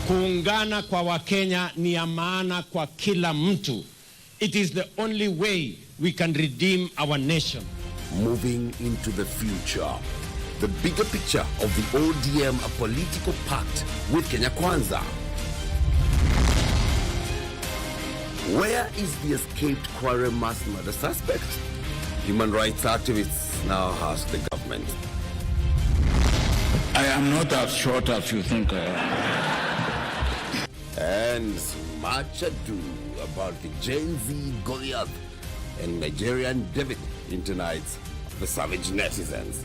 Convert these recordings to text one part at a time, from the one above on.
Kuungana kwa Wakenya ni ya maana kwa kila mtu. It is the only way we can redeem our nation. Moving into the future, the bigger picture of the ODM, a political pact with Kenya Kwanza. Where is the escaped Quarry mass murder suspect? Human rights activists now ask the government. I am not as short as you think I am. And much ado about the Gen Z Goliath and Nigerian David in tonight's The Savage Netizens.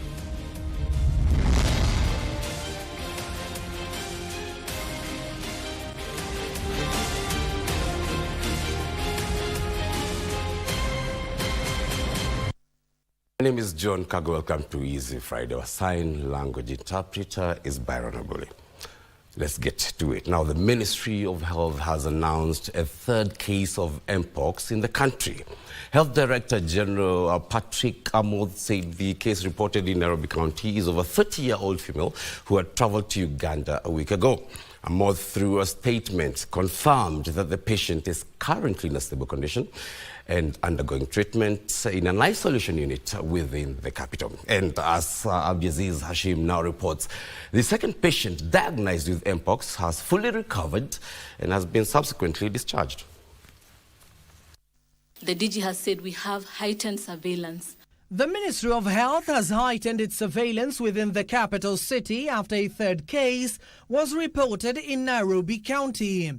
My name is John Kago. Welcome to Easy Friday. Our sign language interpreter is Byron Abuli. Let's get to it. Now, the Ministry of Health has announced a third case of Mpox in the country. Health Director General Patrick Amoth said the case reported in Nairobi County is of a 30-year-old female who had traveled to Uganda a week ago. Amoth, through a statement, confirmed that the patient is currently in a stable condition and undergoing treatment in an isolation unit within the capital. And as Abdiaziz Hashim now reports, the second patient diagnosed with Mpox has fully recovered and has been subsequently discharged. The DG has said we have heightened surveillance. The Ministry of Health has heightened its surveillance within the capital city after a third case was reported in Nairobi County,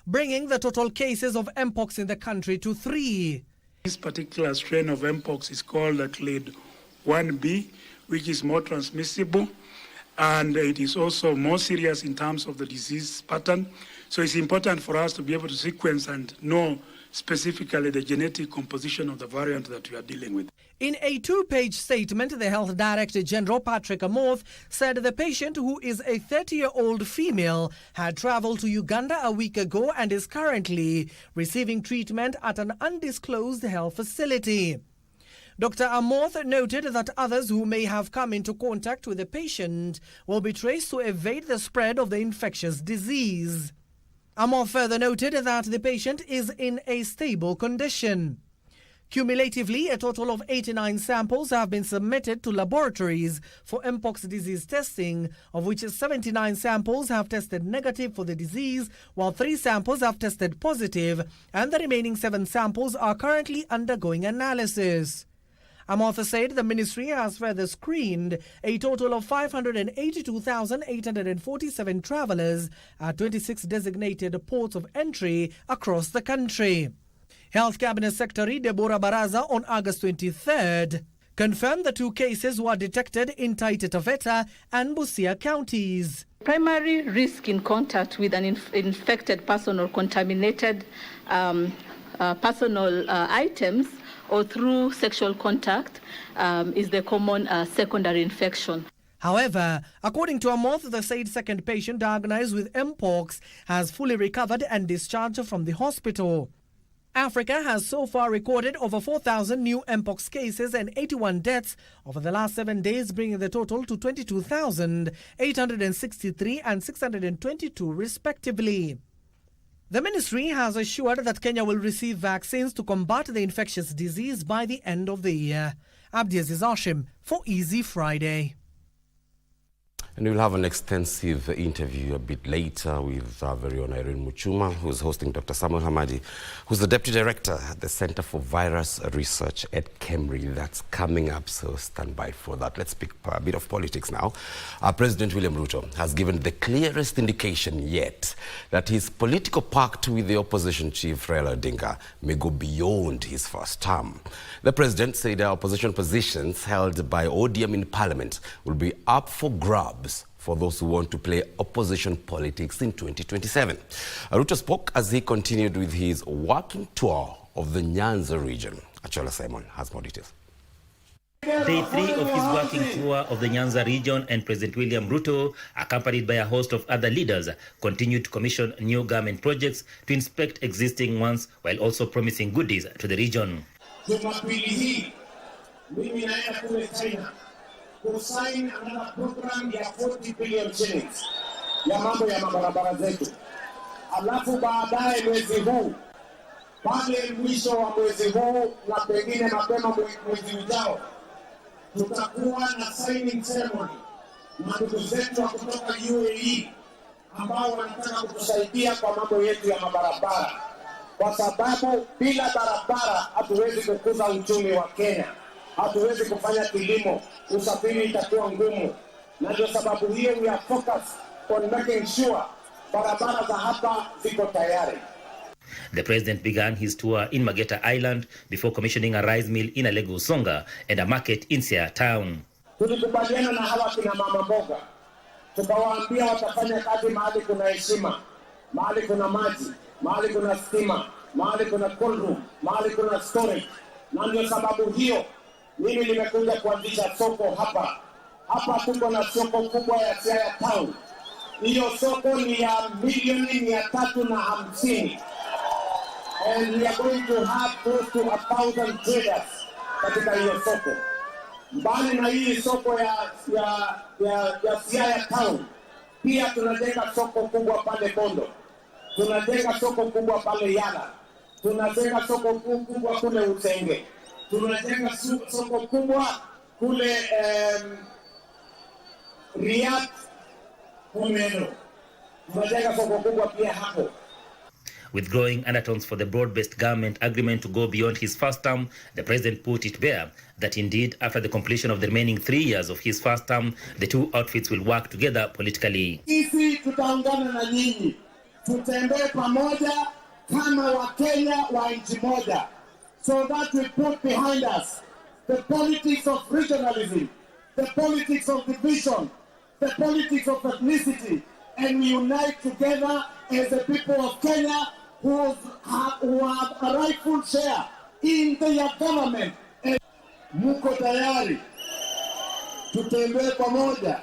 bringing the total cases of Mpox in the country to 3. This particular strain of Mpox is called clade 1B, which is more transmissible, and it is also more serious in terms of the disease pattern. So it's important for us to be able to sequence and know specifically the genetic composition of the variant that we are dealing with. In a 2-page statement, the Health Director General Patrick Amoth said the patient, who is a 30-year-old female, had traveled to Uganda a week ago and is currently receiving treatment at an undisclosed health facility. Dr. Amoth noted that others who may have come into contact with the patient will be traced to evade the spread of the infectious disease. Amoth further noted that the patient is in a stable condition. Cumulatively, a total of 89 samples have been submitted to laboratories for Mpox disease testing, of which 79 samples have tested negative for the disease, while 3 samples have tested positive, and the remaining 7 samples are currently undergoing analysis. Amoth said the ministry has further screened a total of 582,847 travelers at 26 designated ports of entry across the country. Health Cabinet Secretary Deborah Baraza on August 23rd confirmed the 2 cases were detected in Taita Taveta and Busia counties. Primary risk in contact with an infected person or contaminated personal items or through sexual contact is the common secondary infection. However, according to Amoth, the said second patient diagnosed with Mpox has fully recovered and discharged from the hospital. Africa has so far recorded over 4,000 new Mpox cases and 81 deaths over the last 7 days, bringing the total to 22,863 and 622 respectively. The ministry has assured that Kenya will receive vaccines to combat the infectious disease by the end of the year. Abdiaziz Hashim for Easy Friday. And we'll have an extensive interview a bit later with our very own Irene Muchuma, who's hosting Dr. Samuel Hamadi, who's the Deputy Director at the Center for Virus Research at KEMRI. That's coming up, so stand by for that. Let's speak a bit of politics now. Our President William Ruto has given the clearest indication yet that his political pact with the opposition chief Raila Odinga may go beyond his first term. The President said the opposition positions held by ODM in Parliament will be up for grabs for those who want to play opposition politics in 2027. Ruto spoke as he continued with his walking tour of the Nyanza region. Achola Simon has more details. Day 3 of his working tour of the Nyanza region, and President William Ruto, accompanied by a host of other leaders, continued to commission new government projects to inspect existing ones while also promising goodies to the region. Jumapili hii mimi naenda kule China kusign another program ya 40 billion shillings ya mambo ya mabarabara zetu. Alafu baadaye mwezi huu, pale mwisho wa mwezi huu na pengine mapema mwezi ujao, tutakuwa na signing ceremony na ndugu zetu wa kutoka UAE ambao wanataka kutusaidia kwa mambo yetu ya mabarabara, kwa sababu bila barabara hatuwezi kukuza uchumi wa Kenya, hatuwezi kufanya kilimo, usafiri itakuwa ngumu, na ndio sababu hiyo we are focused on making sure barabara za hapa ziko tayari. The president began his tour in Mageta Island before commissioning a rice mill in Alego Usonga and a market in Siaya town. Tulikubaliana na hawa kina mama mboga, tukawaambia watafanya kazi mahali kuna heshima, mahali kuna maji, mahali kuna stima, mahali kuna cold room, mahali kuna storage. Na ndio sababu hiyo mimi nimekuja kuanzisha soko hapa. Hapa tuko na soko kubwa ya Siaya town. Hiyo soko ni ya milioni 350. And we are going to have close to 1,000 traders katika hiyo soko. Mbali na hii soko ya Siaya town, pia tunajenga soko kubwa pale Bondo, tunajenga soko kubwa pale Yala, tunajenga soko kubwa kule Utenge, tunajenga soko kubwa kule Riyadh, Umeno, tunajenga soko kubwa pia hapo. With growing undertones for the broad-based government agreement to go beyond his first term, the president put it bare that indeed, after the completion of the remaining 3 years of his first term, the two outfits will work together politically. Sisi tutaungana na nyinyi, tutembee pamoja kama Wakenya wa nchi moja, so that we put behind us the politics of regionalism, the politics of division, the politics of ethnicity, and we unite together as the people of Kenya who have a rightful share in their government. Muko tayari tutembee pamoja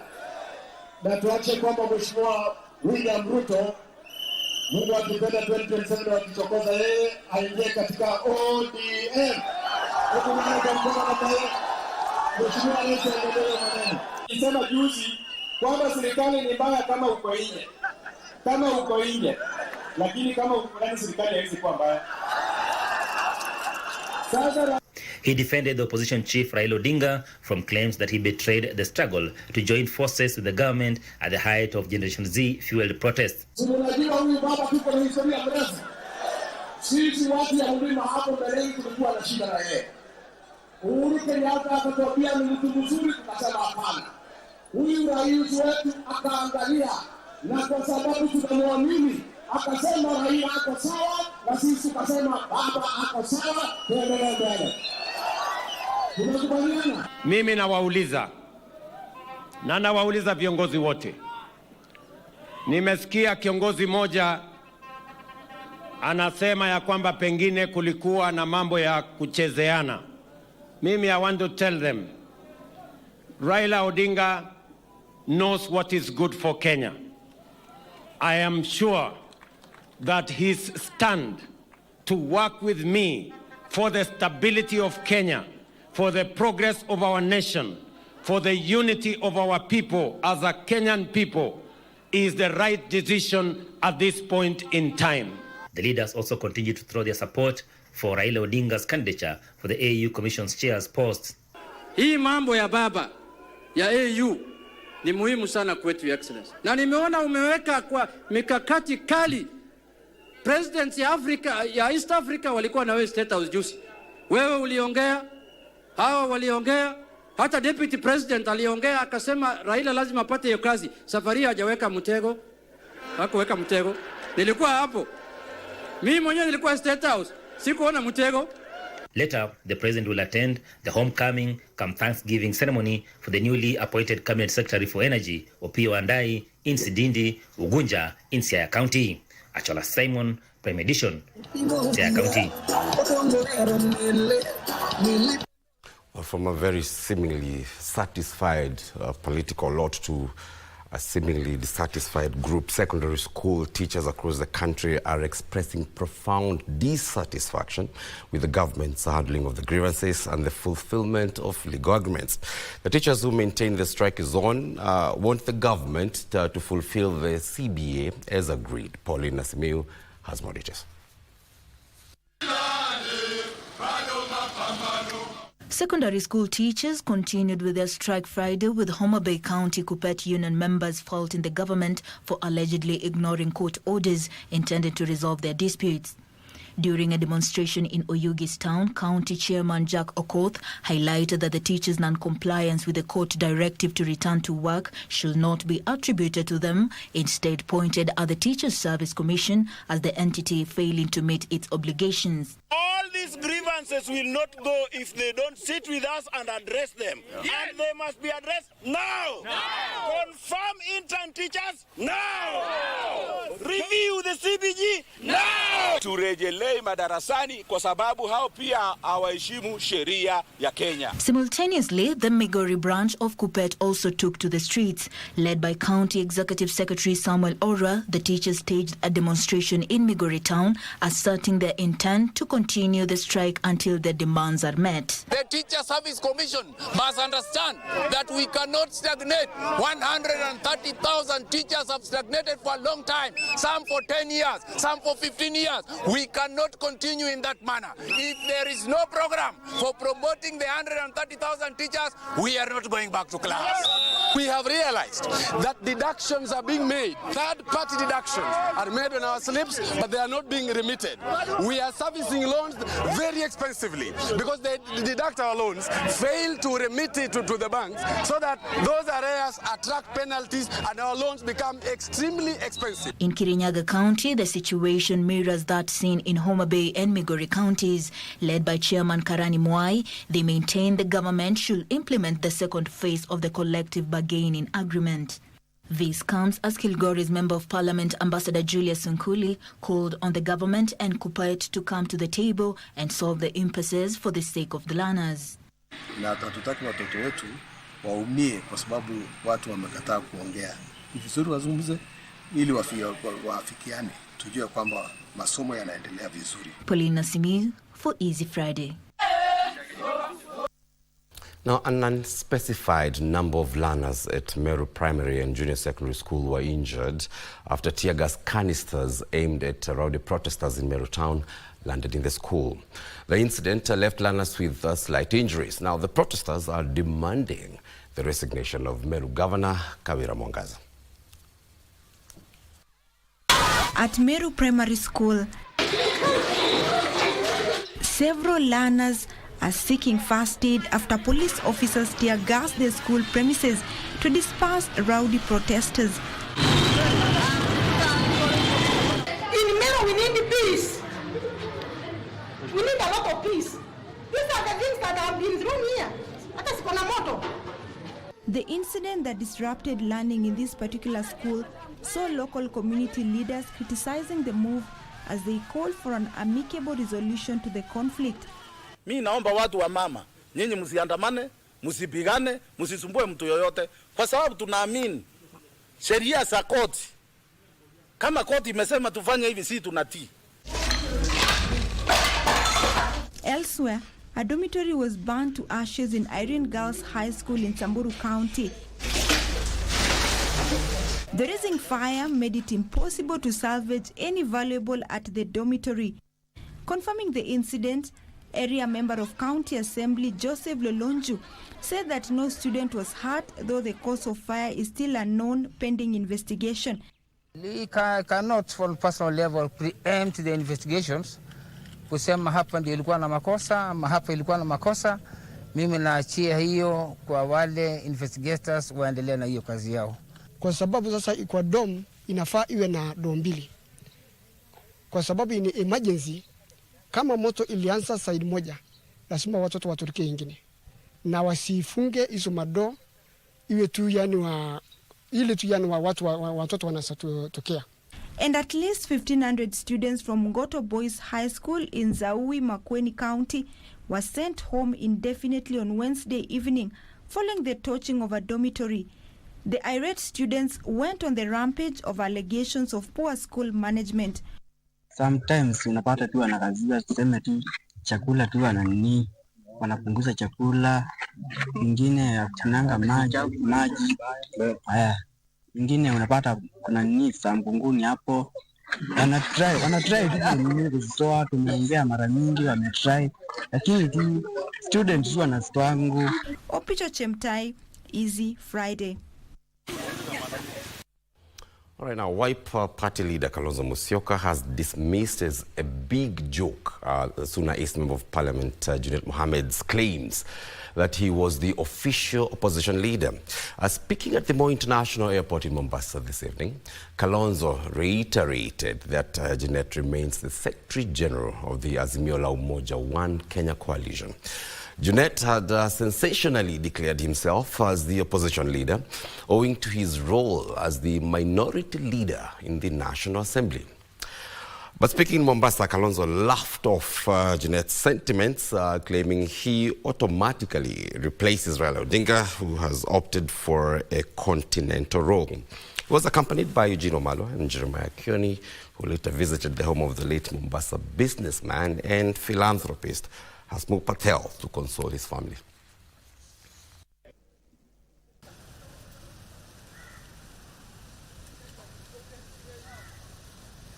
na tuache kwamba Mheshimiwa William Ruto, Mungu akipenda 2027 wakichokoza yeye aingie katika ODM. Huko mnaenda mkono na yeye. Mheshimiwa Rais aendelee maneno. Nisema juzi kwamba serikali ni mbaya kama uko nje. Kama uko nje. Lakini kama uko ndani serikali haiwezi kuwa mbaya. Sasa he defended the opposition chief Raila Odinga from claims that he betrayed the struggle to join forces with the government at the height of Generation Z fueled protests. Unajua huyu baba tuko na historia mrefu. Sisi watu ya mlima hapo mbeleni tulikuwa na shida na yeye. Uhuru Kenyatta akatuambia ni mtu mzuri, tukasema hapana. Huyu rais wetu akaangalia, na kwa sababu tunamwamini akasema Raila ako sawa, na sisi tukasema baba ako sawa, tuendelee mbele. Tunakubaliana? Mimi nawauliza viongozi wote. Nimesikia kiongozi moja anasema ya kwamba pengine kulikuwa na mambo ya kuchezeana. Mimi, I want to tell them, Raila Odinga knows what is good for Kenya. I am sure that his stand to work with me for the stability of Kenya, for the progress of our nation, for the unity of our people as a Kenyan people, is the right decision at this point in time. The leaders also continue to throw their support for Raila Odinga's candidature for the AU Commission's chair's post. Hii mambo ya baba ya AU ni muhimu sana kwetu, Your Excellency. Na nimeona umeweka kwa mikakati kali. Presidents ya East Africa walikuwa na wewe State House juice. Wewe uliongea, hawa waliongea, hata Deputy President aliongea akasema Raila lazima apate hiyo kazi. Safari hajaweka mtego. Hakuweka mtego. Nilikuwa hapo. Mimi mwenyewe nilikuwa State House. Sikuona mtego. Later, the president will attend the homecoming come Thanksgiving ceremony for the newly appointed Cabinet Secretary for Energy, Opiyo Wandayi, in Sidindi, Ugunja, in Siaya County. Achola Simon, Prime Edition, Siaya County. From a very seemingly satisfied political lot to A seemingly dissatisfied group. Secondary school teachers across the country are expressing profound dissatisfaction with the government's handling of the grievances and the fulfillment of legal agreements. The teachers who maintain the strike is on want the government to fulfill the CBA as agreed. Pauline Nasimiu has more details. Secondary school teachers continued with their strike Friday, with Homa Bay County Kuppet Union members faulting the government for allegedly ignoring court orders intended to resolve their disputes. During a demonstration in Oyugi's town, County Chairman Jack Okoth highlighted that the teachers' non-compliance with the court directive to return to work should not be attributed to them, instead pointed at the Teachers Service Commission as the entity failing to meet its obligations. All these grievances will not go if they don't sit with us and address them. Yes. And they must be addressed now. Confirm intern teachers now. Review the CBG now. Turejelei madarasani kwa sababu hao pia hawaheshimu sheria ya Kenya. Simultaneously, the Migori branch of Kuppet also took to the streets. Led by County Executive Secretary Samuel Ora, the teachers staged a demonstration in Migori town, asserting their intent to continue the strike until their demands are met. The Teacher Service Commission must understand that we cannot stagnate. 130,000 teachers have stagnated for a long time, some for 10 years, some for 15 years. We cannot continue in that manner. If there is no program for promoting the 130,000 teachers, we are not going back to class. We have realized that deductions are being made. Third-party deductions are made on our slips, but they are not being remitted. We are servicing loans very expensively because they deduct our loans, fail to remit it to the banks, so that those arrears attract penalties and our loans become extremely expensive. In Kirinyaga County, the situation mirrors that seen in Homa Bay and Migori counties. Led by Chairman Karani Mwai, they maintain the government should implement the second phase of the collective bargaining agreement. This comes as Kilgore's Member of Parliament, Ambassador Julius Nkuli, called on the government and Kuppet to come to the table and solve the impasses for the sake of the learners. Na hatutaki watoto wetu waumie kwa sababu watu wamekataa kuongea. Ni vizuri wazungumze ili wafikiane, tujue kwamba masomo yanaendelea vizuri. Pauline Nasimiu for Easy Friday. Now, an unspecified number of learners at Meru Primary and Junior Secondary School were injured after tear gas canisters aimed at rowdy protesters in Meru town landed in the school. The incident left learners with slight injuries. Now, the protesters are demanding the resignation of Meru Governor Kawira Mwangaza. At Meru Primary School, several learners are seeking first aid after police officers tear gas their school premises to disperse rowdy protesters. In Meru, we need peace. We need a lot of peace. These are the things that have been thrown here. The incident that disrupted learning in this particular school saw local community leaders criticizing the move as they called for an amicable resolution to the conflict. Mi naomba watu wa mama, nyinyi msiandamane, msipigane, msisumbue mtu yoyote, kwa sababu tunaamini sheria za koti. Kama koti imesema tufanye hivi, si tunatii. Elsewhere, a dormitory was burned to ashes in Irene Girls High School in Samburu County. The rising fire made it impossible to salvage any valuable at the dormitory. Confirming the incident, area member of County Assembly Joseph Lolonju said that no student was hurt, though the cause of fire is still unknown pending investigation. We cannot, from personal level, preempt the investigations. Kusema hapa ndio ilikuwa na makosa, ama hapa ilikuwa na makosa. Mimi naachia hiyo kwa wale investigators waendelee na hiyo kazi yao. Kwa sababu sasa kwa dom inafaa iwe na dom mbili. Kwa sababu ni emergency, kama moto ilianza side moja, lazima watoto watoroke ingine. Na wasifunge hizo mado iwe tu yani wa watoto wanasatokea. And at least 1,500 students from Ngoto Boys High School in Zaui, Makueni County were sent home indefinitely on Wednesday evening following the torching of a dormitory. The irate students went on the rampage of allegations of poor school management. Sometimes unapata tu anakazia tuseme tu chakula tu anani wanapunguza chakula, ingine kuchananga maji haya, ingine unapata kuna nini sambunguni hapo, wanatry tu kuzitoa. Tumeongea mara nyingi, wametry, lakini tu students wanastwangu. Opicho Chemtai, Easy Friday. All right, now, Wiper Party leader Kalonzo Musyoka has dismissed as a big joke Suna East Member of Parliament Junet Mohammed's claims that he was the official opposition leader. Speaking at the Moi International Airport in Mombasa this evening, Kalonzo reiterated that Junet remains the Secretary General of the Azimio la Umoja One Kenya coalition. Junet had sensationally declared himself as the opposition leader owing to his role as the minority leader in the National Assembly. But speaking in Mombasa, Kalonzo laughed off Junet's sentiments, claiming he automatically replaces Raila Odinga, who has opted for a continental role. He was accompanied by Eugene Omalo and Jeremiah Kioni, who later visited the home of the late Mombasa businessman and philanthropist Hasmukh Patel to console his family.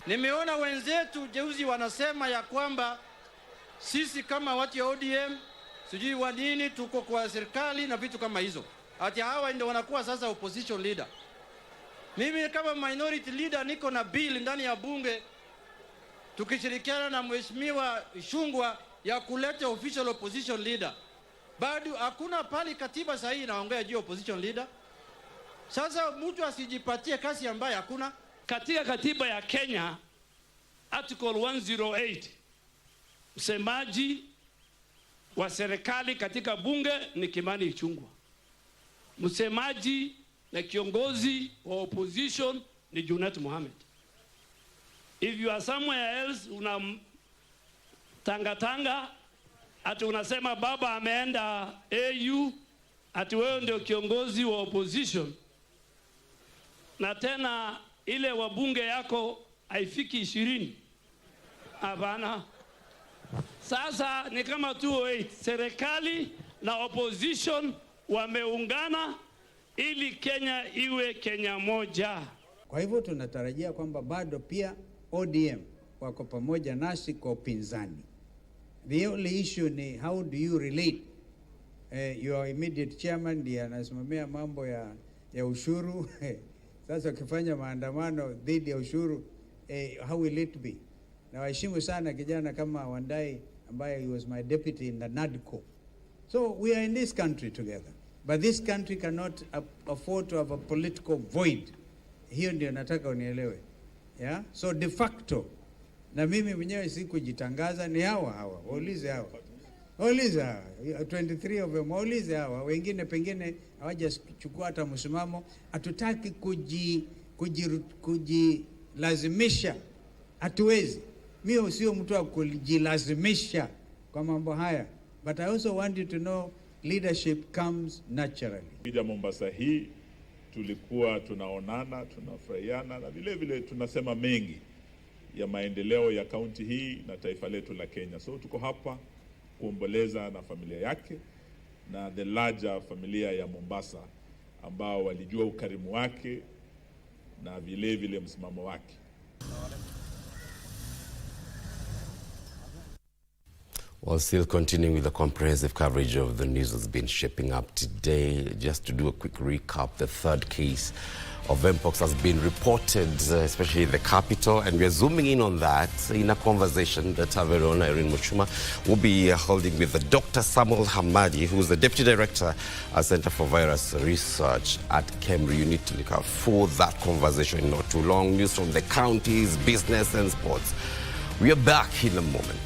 Nimeona wenzetu jeuzi wanasema ya kwamba sisi kama watu ya ODM sijui wa nini tuko kwa serikali na vitu kama hizo. Ati hawa ndio wanakuwa sasa opposition leader. Mimi kama minority leader niko na bill ndani ya bunge tukishirikiana na Mheshimiwa Ishungwa ya kuleta official opposition leader. Bado hakuna pali katiba sahihi inaongea juu opposition leader. Sasa mtu asijipatie kazi ambayo hakuna. Katika katiba ya Kenya article 108, msemaji wa serikali katika bunge ni Kimani Ichung'wah. Msemaji na kiongozi wa opposition ni Junet Mohamed. If you are somewhere else tanga ati unasema baba ameenda AU, ati wewe ndio kiongozi wa opposition, na tena ile wabunge yako haifiki 20. Hapana. Sasa ni kama 208, serikali na opposition wameungana ili Kenya iwe Kenya moja. Kwa hivyo tunatarajia kwamba bado pia ODM wako pamoja nasi kwa upinzani. The only issue ni how do you relate. Your immediate chairman ndiye anasimamia mambo ya ushuru. Sasa ukifanya maandamano dhidi ya ushuru, how will it be? Na waheshimu sana kijana kama Wandai ambaye he was my deputy in the NADCO. So we are in this country together. But this country cannot afford to have a political void. Hiyo ndio nataka unielewe. Yeah? So de facto, na mimi mwenyewe sikujitangaza, ni hawa. Waulize hawa. 23 of them, waulize hawa. Wengine pengine hawajachukua hata msimamo. Hatutaki kujilazimisha. Hatuwezi. Mimi sio mtu wa kujilazimisha kwa mambo haya. But I also want you to know leadership comes naturally. Kija Mombasa hii tulikuwa tunaonana, tunafurahiana na vile vile tunasema mengi ya maendeleo ya kaunti hii na taifa letu la Kenya. So tuko hapa kuomboleza na familia yake na the larger familia ya Mombasa ambao walijua ukarimu wake na vile vile msimamo wake. Well, still continuing with the comprehensive coverage of the news that's been shaping up today, just to do a quick recap, the third case of Mpox has been reported, especially in the capital, and we're zooming in on that in a conversation that our very own Irene Muchuma will be holding with Dr. Samuel Hamadi, who is the Deputy Director at Center for Virus Research at KEMRI. You need to look out for that conversation in not too long. News from the counties, business and sports. We are back in a moment.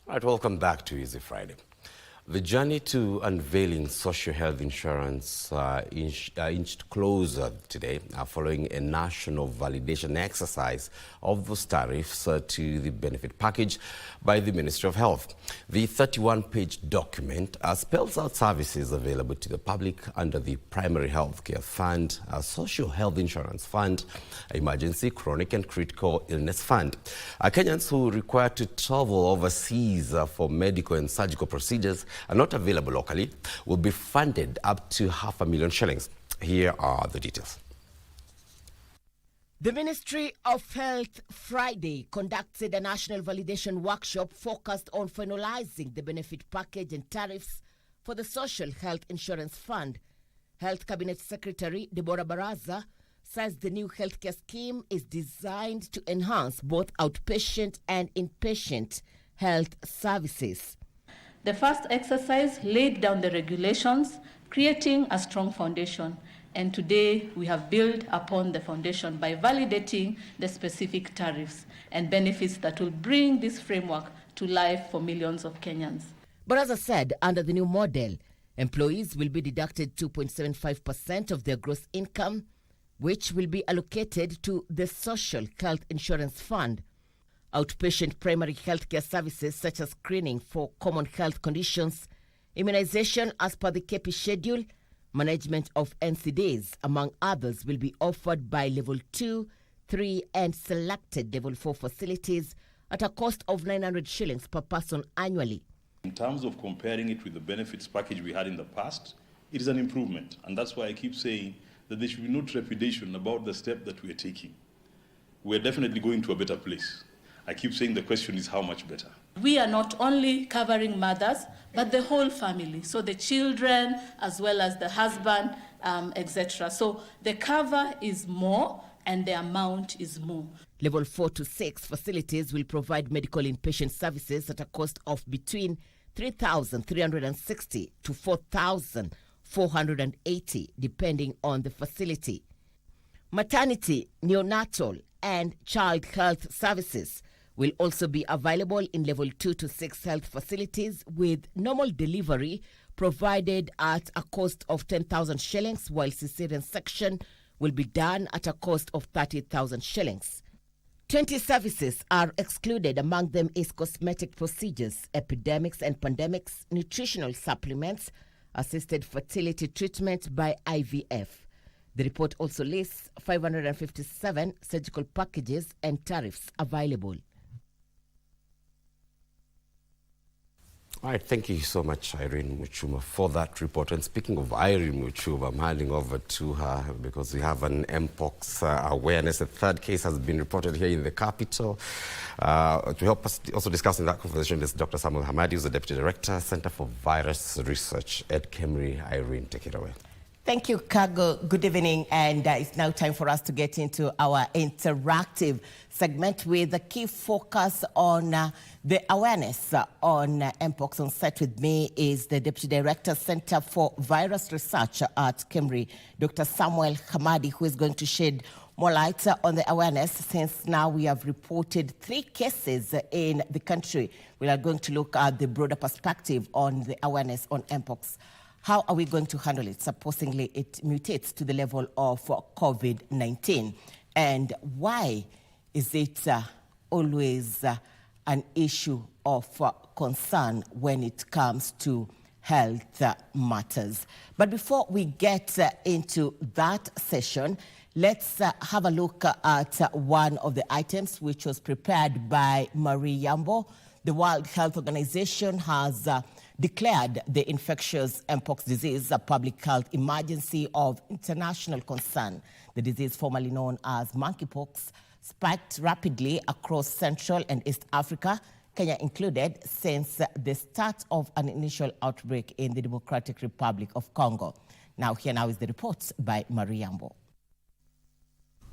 All right, welcome back to Easy Friday. The journey to unveiling social health insurance inched closer today following a national validation exercise of those tariffs to the benefit package by the Ministry of Health. The 31-page document spells out services available to the public under the Primary Healthcare Fund, Social Health Insurance Fund, Emergency, Chronic and Critical Illness Fund. Kenyans who require to travel overseas for medical and surgical procedures are not available locally will be funded up to $500,000 shillings. Here are the details. The Ministry of Health Friday conducted a national validation workshop focused on finalizing the benefit package and tariffs for the Social Health Insurance Fund. Health Cabinet Secretary Deborah Baraza says the new healthcare scheme is designed to enhance both outpatient and inpatient health services. The first exercise laid down the regulations, creating a strong foundation. And today we have built upon the foundation by validating the specific tariffs and benefits that will bring this framework to life for millions of Kenyans. But as I said, under the new model, employees will be deducted 2.75% of their gross income, which will be allocated to the Social Health Insurance Fund. Outpatient primary healthcare services such as screening for common health conditions, immunization as per the KP schedule, management of NCDs, among others, will be offered by Level 2, 3 and selected Level 4 facilities at a cost of 900 shillings per person annually. In terms of comparing it with the benefits package we had in the past, it is an improvement. And that's why I keep saying that there should be no trepidation about the step that we are taking. We're definitely going to a better place. I keep saying the question is how much better. We are not only covering mothers, but the whole family. So the children, as well as the husband, etc. So the cover is more and the amount is more. Level 4 to 6 facilities will provide medical inpatient services at a cost of between 3,360 to 4,480, depending on the facility. Maternity, neonatal, and child health services will also be available in Level 2 to 6 health facilities, with normal delivery provided at a cost of 10,000 shillings, while cesarean section will be done at a cost of 30,000 shillings. 20 services are excluded. Among them is cosmetic procedures, epidemics and pandemics, nutritional supplements, assisted fertility treatment by IVF. The report also lists 557 surgical packages and tariffs available. All right, thank you so much, Irene Muchuma, for that report. And speaking of Irene Muchuma, I'm handing over to her because we have an Mpox awareness. A third case has been reported here in the capital. To help us also discuss in that conversation is Dr. Samuel Hamadi, who's the Deputy Director, Center for Virus Research at Culinary. Irene, take it away. Thank you, Kago. Good evening, and it's now time for us to get into our interactive segment with a key focus on the awareness on Mpox. On set with me is the Deputy Director, Center for Virus Research at Culinary, Dr. Samuel Hamadi, who is going to shed more light on the awareness, since now we have reported 3 cases in the country. We are going to look at the broader perspective on the awareness on Mpox. How are we going to handle it? Supposingly, it mutates to the level of COVID-19. And why is it always an issue of concern when it comes to health matters? But before we get into that session, let's have a look at one of the items which was prepared by Marie Yambo. The World Health Organization has declared the infectious Mpox disease a public health emergency of international concern. The disease, formerly known as monkeypox, spiked rapidly across Central and East Africa, Kenya included, since the start of an initial outbreak in the Democratic Republic of Congo. Now is the report by Marie Yambo.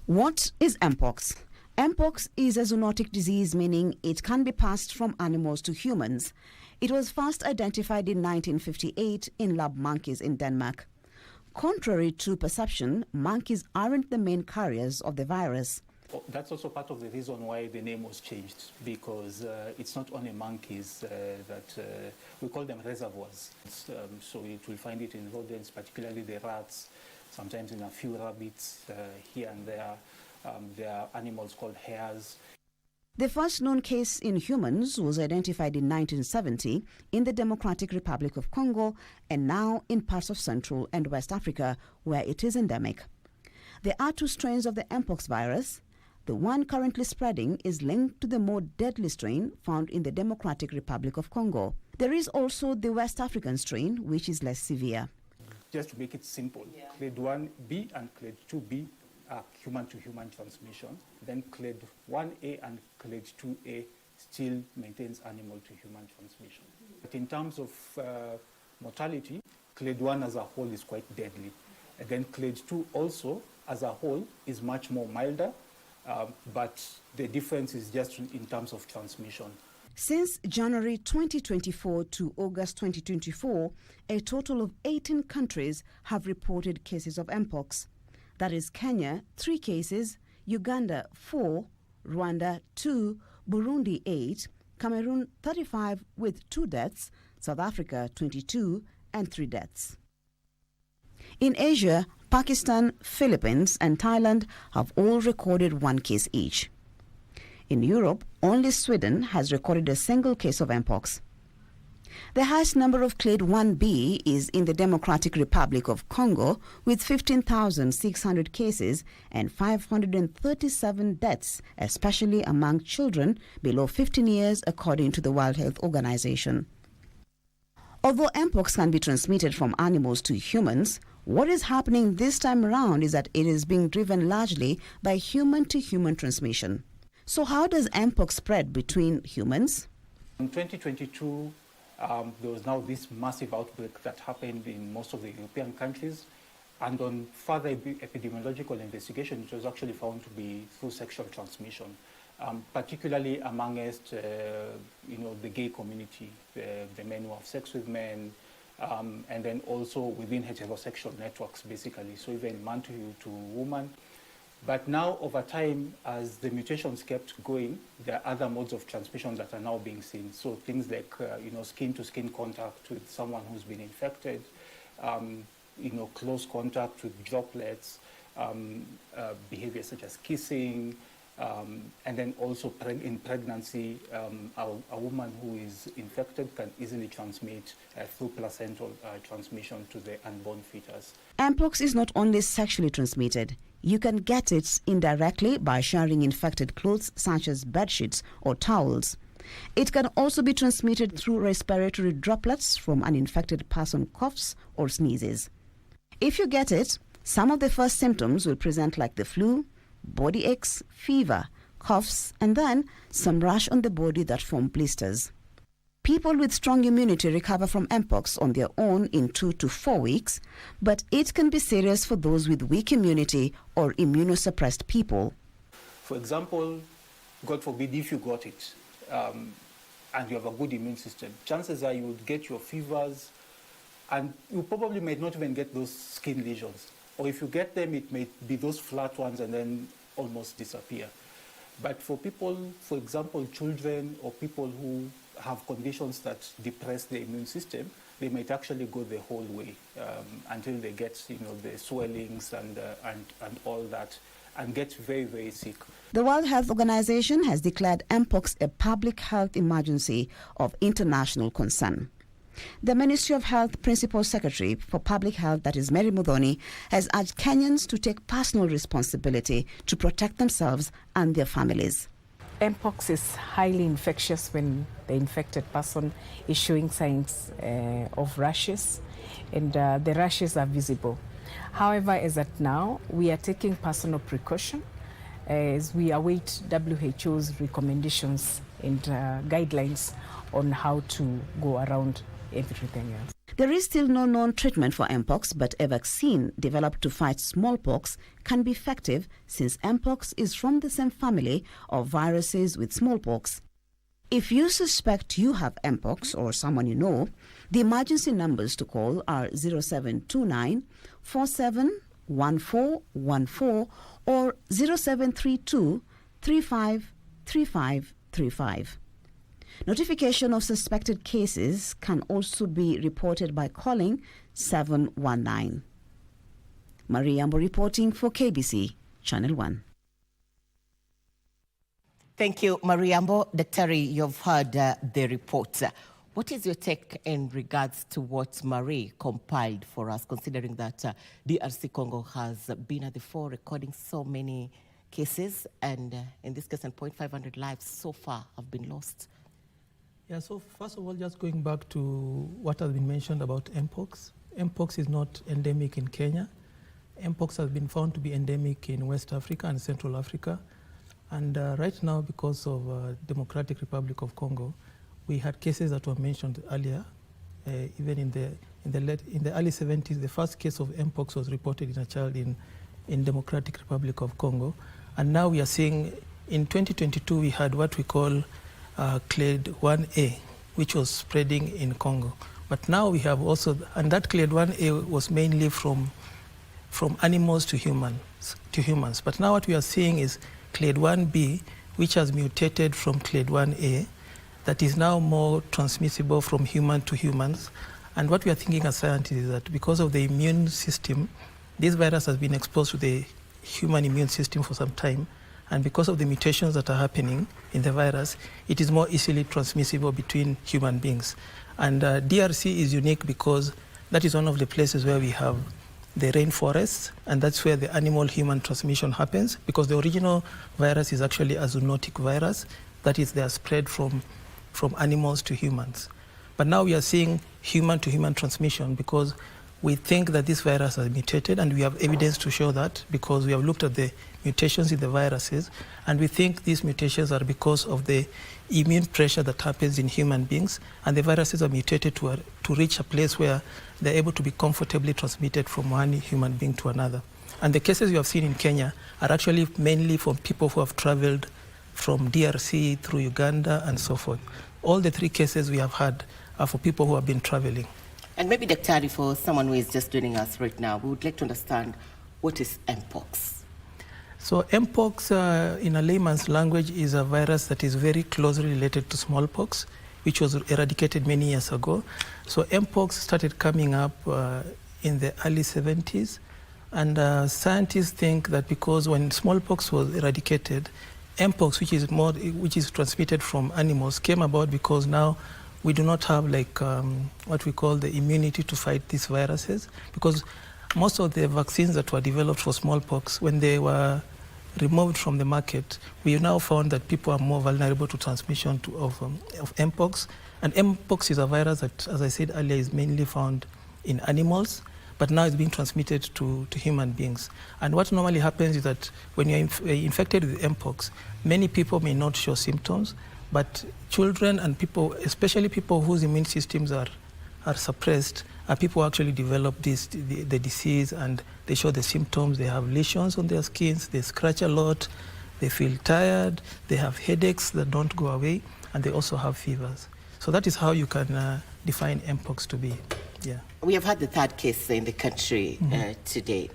What is Mpox? Mpox is a zoonotic disease, meaning it can be passed from animals to humans. It was first identified in 1958 in lab monkeys in Denmark. Contrary to perception, monkeys aren't the main carriers of the virus. that's also part of the reason why the name was changed, because it's not only monkeys that we call them reservoirs. So it will find it in rodents, particularly the rats, sometimes in a few rabbits here and there. There are animals called hares. The first known case in humans was identified in 1970 in the Democratic Republic of Congo and now in parts of Central and West Africa, where it is endemic. There are 2 strains of the Mpox virus. The one currently spreading is linked to the more deadly strain found in the Democratic Republic of Congo. There is also the West African strain, which is less severe. Just to make it simple, clade 1B and clade 2B are human-to-human transmission. Then clade 1A and clade 2A still maintains animal-to-human transmission. But in terms of mortality, clade 1 as a whole is quite deadly. And then clade 2 also as a whole is much more milder, but the difference is just in terms of transmission. Since January 2024 to August 2024, a total of 18 countries have reported cases of Mpox. That is Kenya, 3 cases, Uganda, 4, Rwanda, 2, Burundi, 8, Cameroon, 35 with 2 deaths, South Africa, 22, and 3 deaths. In Asia, Pakistan, Philippines, and Thailand have all recorded 1 case each. In Europe, only Sweden has recorded a single case of Mpox. The highest number of clade 1B is in the Democratic Republic of Congo, with 15,600 cases and 537 deaths, especially among children below 15 years, according to the World Health Organization. Although Mpox can be transmitted from animals to humans, what is happening this time around is that it is being driven largely by human-to-human transmission. So how does Mpox spread between humans? In 2022, there was now this massive outbreak that happened in most of the European countries, and on further epidemiological investigation, it was actually found to be through sexual transmission, particularly amongst the gay community, the men who have sex with men, and then also within heterosexual networks, basically, so even man to woman. But now, over time, as the mutations kept going, there are other modes of transmission that are now being seen. So things like, skin-to-skin contact with someone who's been infected, close contact with droplets, behavior such as kissing, and then also in pregnancy, a woman who is infected can easily transmit through placental transmission to the unborn fetus. Mpox is not only sexually transmitted. You can get it indirectly by sharing infected clothes such as bedsheets or towels. It can also be transmitted through respiratory droplets from an infected person coughs or sneezes. If you get it, some of the first symptoms will present like the flu, body aches, fever, coughs, and then some rash on the body that form blisters. People with strong immunity recover from Mpox on their own in 2 to 4 weeks, but it can be serious for those with weak immunity or immunosuppressed people. For example, God forbid, if you got it and you have a good immune system, chances are you would get your fevers, and you probably might not even get those skin lesions. Or if you get them, it may be those flat ones and then almost disappear. But for people, for example, children or people who have conditions that depress the immune system, they might actually go the whole way until they get, the swellings and all that, and get very, very sick. The World Health Organization has declared Mpox a public health emergency of international concern. The Ministry of Health Principal Secretary for Public Health, that is Mary Muthoni, has urged Kenyans to take personal responsibility to protect themselves and their families. Mpox is highly infectious when the infected person is showing signs of rashes, and the rashes are visible. However, as at now, we are taking personal precaution as we await WHO's recommendations and guidelines on how to go around everything else. There is still no known treatment for Mpox, but a vaccine developed to fight smallpox can be effective since Mpox is from the same family of viruses with smallpox. If you suspect you have Mpox or someone you know, the emergency numbers to call are 0729 471414 or 0732 353535. Notification of suspected cases can also be reported by calling 719. Maria Namba reporting for KBC Channel 1. Thank you, Maria Namba. Dr. You've heard the report. What is your take in regards to what Marie compiled for us, considering that DRC Congo has been at the fore recording so many cases, and in this case, 500 lives so far have been lost? Yeah, so first of all, just going back to what has been mentioned about Mpox. Mpox is not endemic in Kenya. Mpox has been found to be endemic in West Africa and Central Africa. And right now, because of Democratic Republic of Congo, we had cases that were mentioned earlier. Even in the early 70s, the first case of Mpox was reported in a child in Democratic Republic of Congo. And now we are seeing, in 2022, we had what we call clade 1A, which was spreading in Congo. But now we have also, and that clade 1A was mainly from animals to humans. But now what we are seeing is clade 1B, which has mutated from clade 1A, that is now more transmissible from human to humans. And what we are thinking as scientists is that because of the immune system, this virus has been exposed to the human immune system for some time. And because of the mutations that are happening in the virus, it is more easily transmissible between human beings. And DRC is unique because that is one of the places where we have the rainforests, and that's where the animal-human transmission happens, because the original virus is actually a zoonotic virus, that is, they are spread from animals to humans. But now we are seeing human-to-human transmission because we think that this virus has mutated, and we have evidence to show that because we have looked at the mutations in the viruses, and we think these mutations are because of the immune pressure that happens in human beings, and the viruses are mutated to reach a place where they're able to be comfortably transmitted from one human being to another. And the cases you have seen in Kenya are actually mainly from people who have traveled from DRC through Uganda and so forth. All the three cases we have had are for people who have been traveling. And maybe, Dr. for someone who is just joining us right now, we would like to understand, what is Mpox? So Mpox, in a layman's language, is a virus that is very closely related to smallpox, which was eradicated many years ago. So Mpox started coming up in the early 70s. And scientists think that because when smallpox was eradicated, Mpox, which is transmitted from animals, came about because now we do not have what we call the immunity to fight these viruses, because most of the vaccines that were developed for smallpox, when they were removed from the market, we now found that people are more vulnerable to transmission of Mpox. And Mpox is a virus that, as I said earlier, is mainly found in animals, but now it's being transmitted to human beings. And what normally happens is that when you're infected with Mpox, many people may not show symptoms, but children and people, especially people whose immune systems are suppressed, people actually develop the disease, and they show the symptoms. They have lesions on their skins, they scratch a lot, they feel tired, they have headaches that don't go away, and they also have fevers. So that is how you can define Mpox to be. Yeah. We have had the third case in the country today.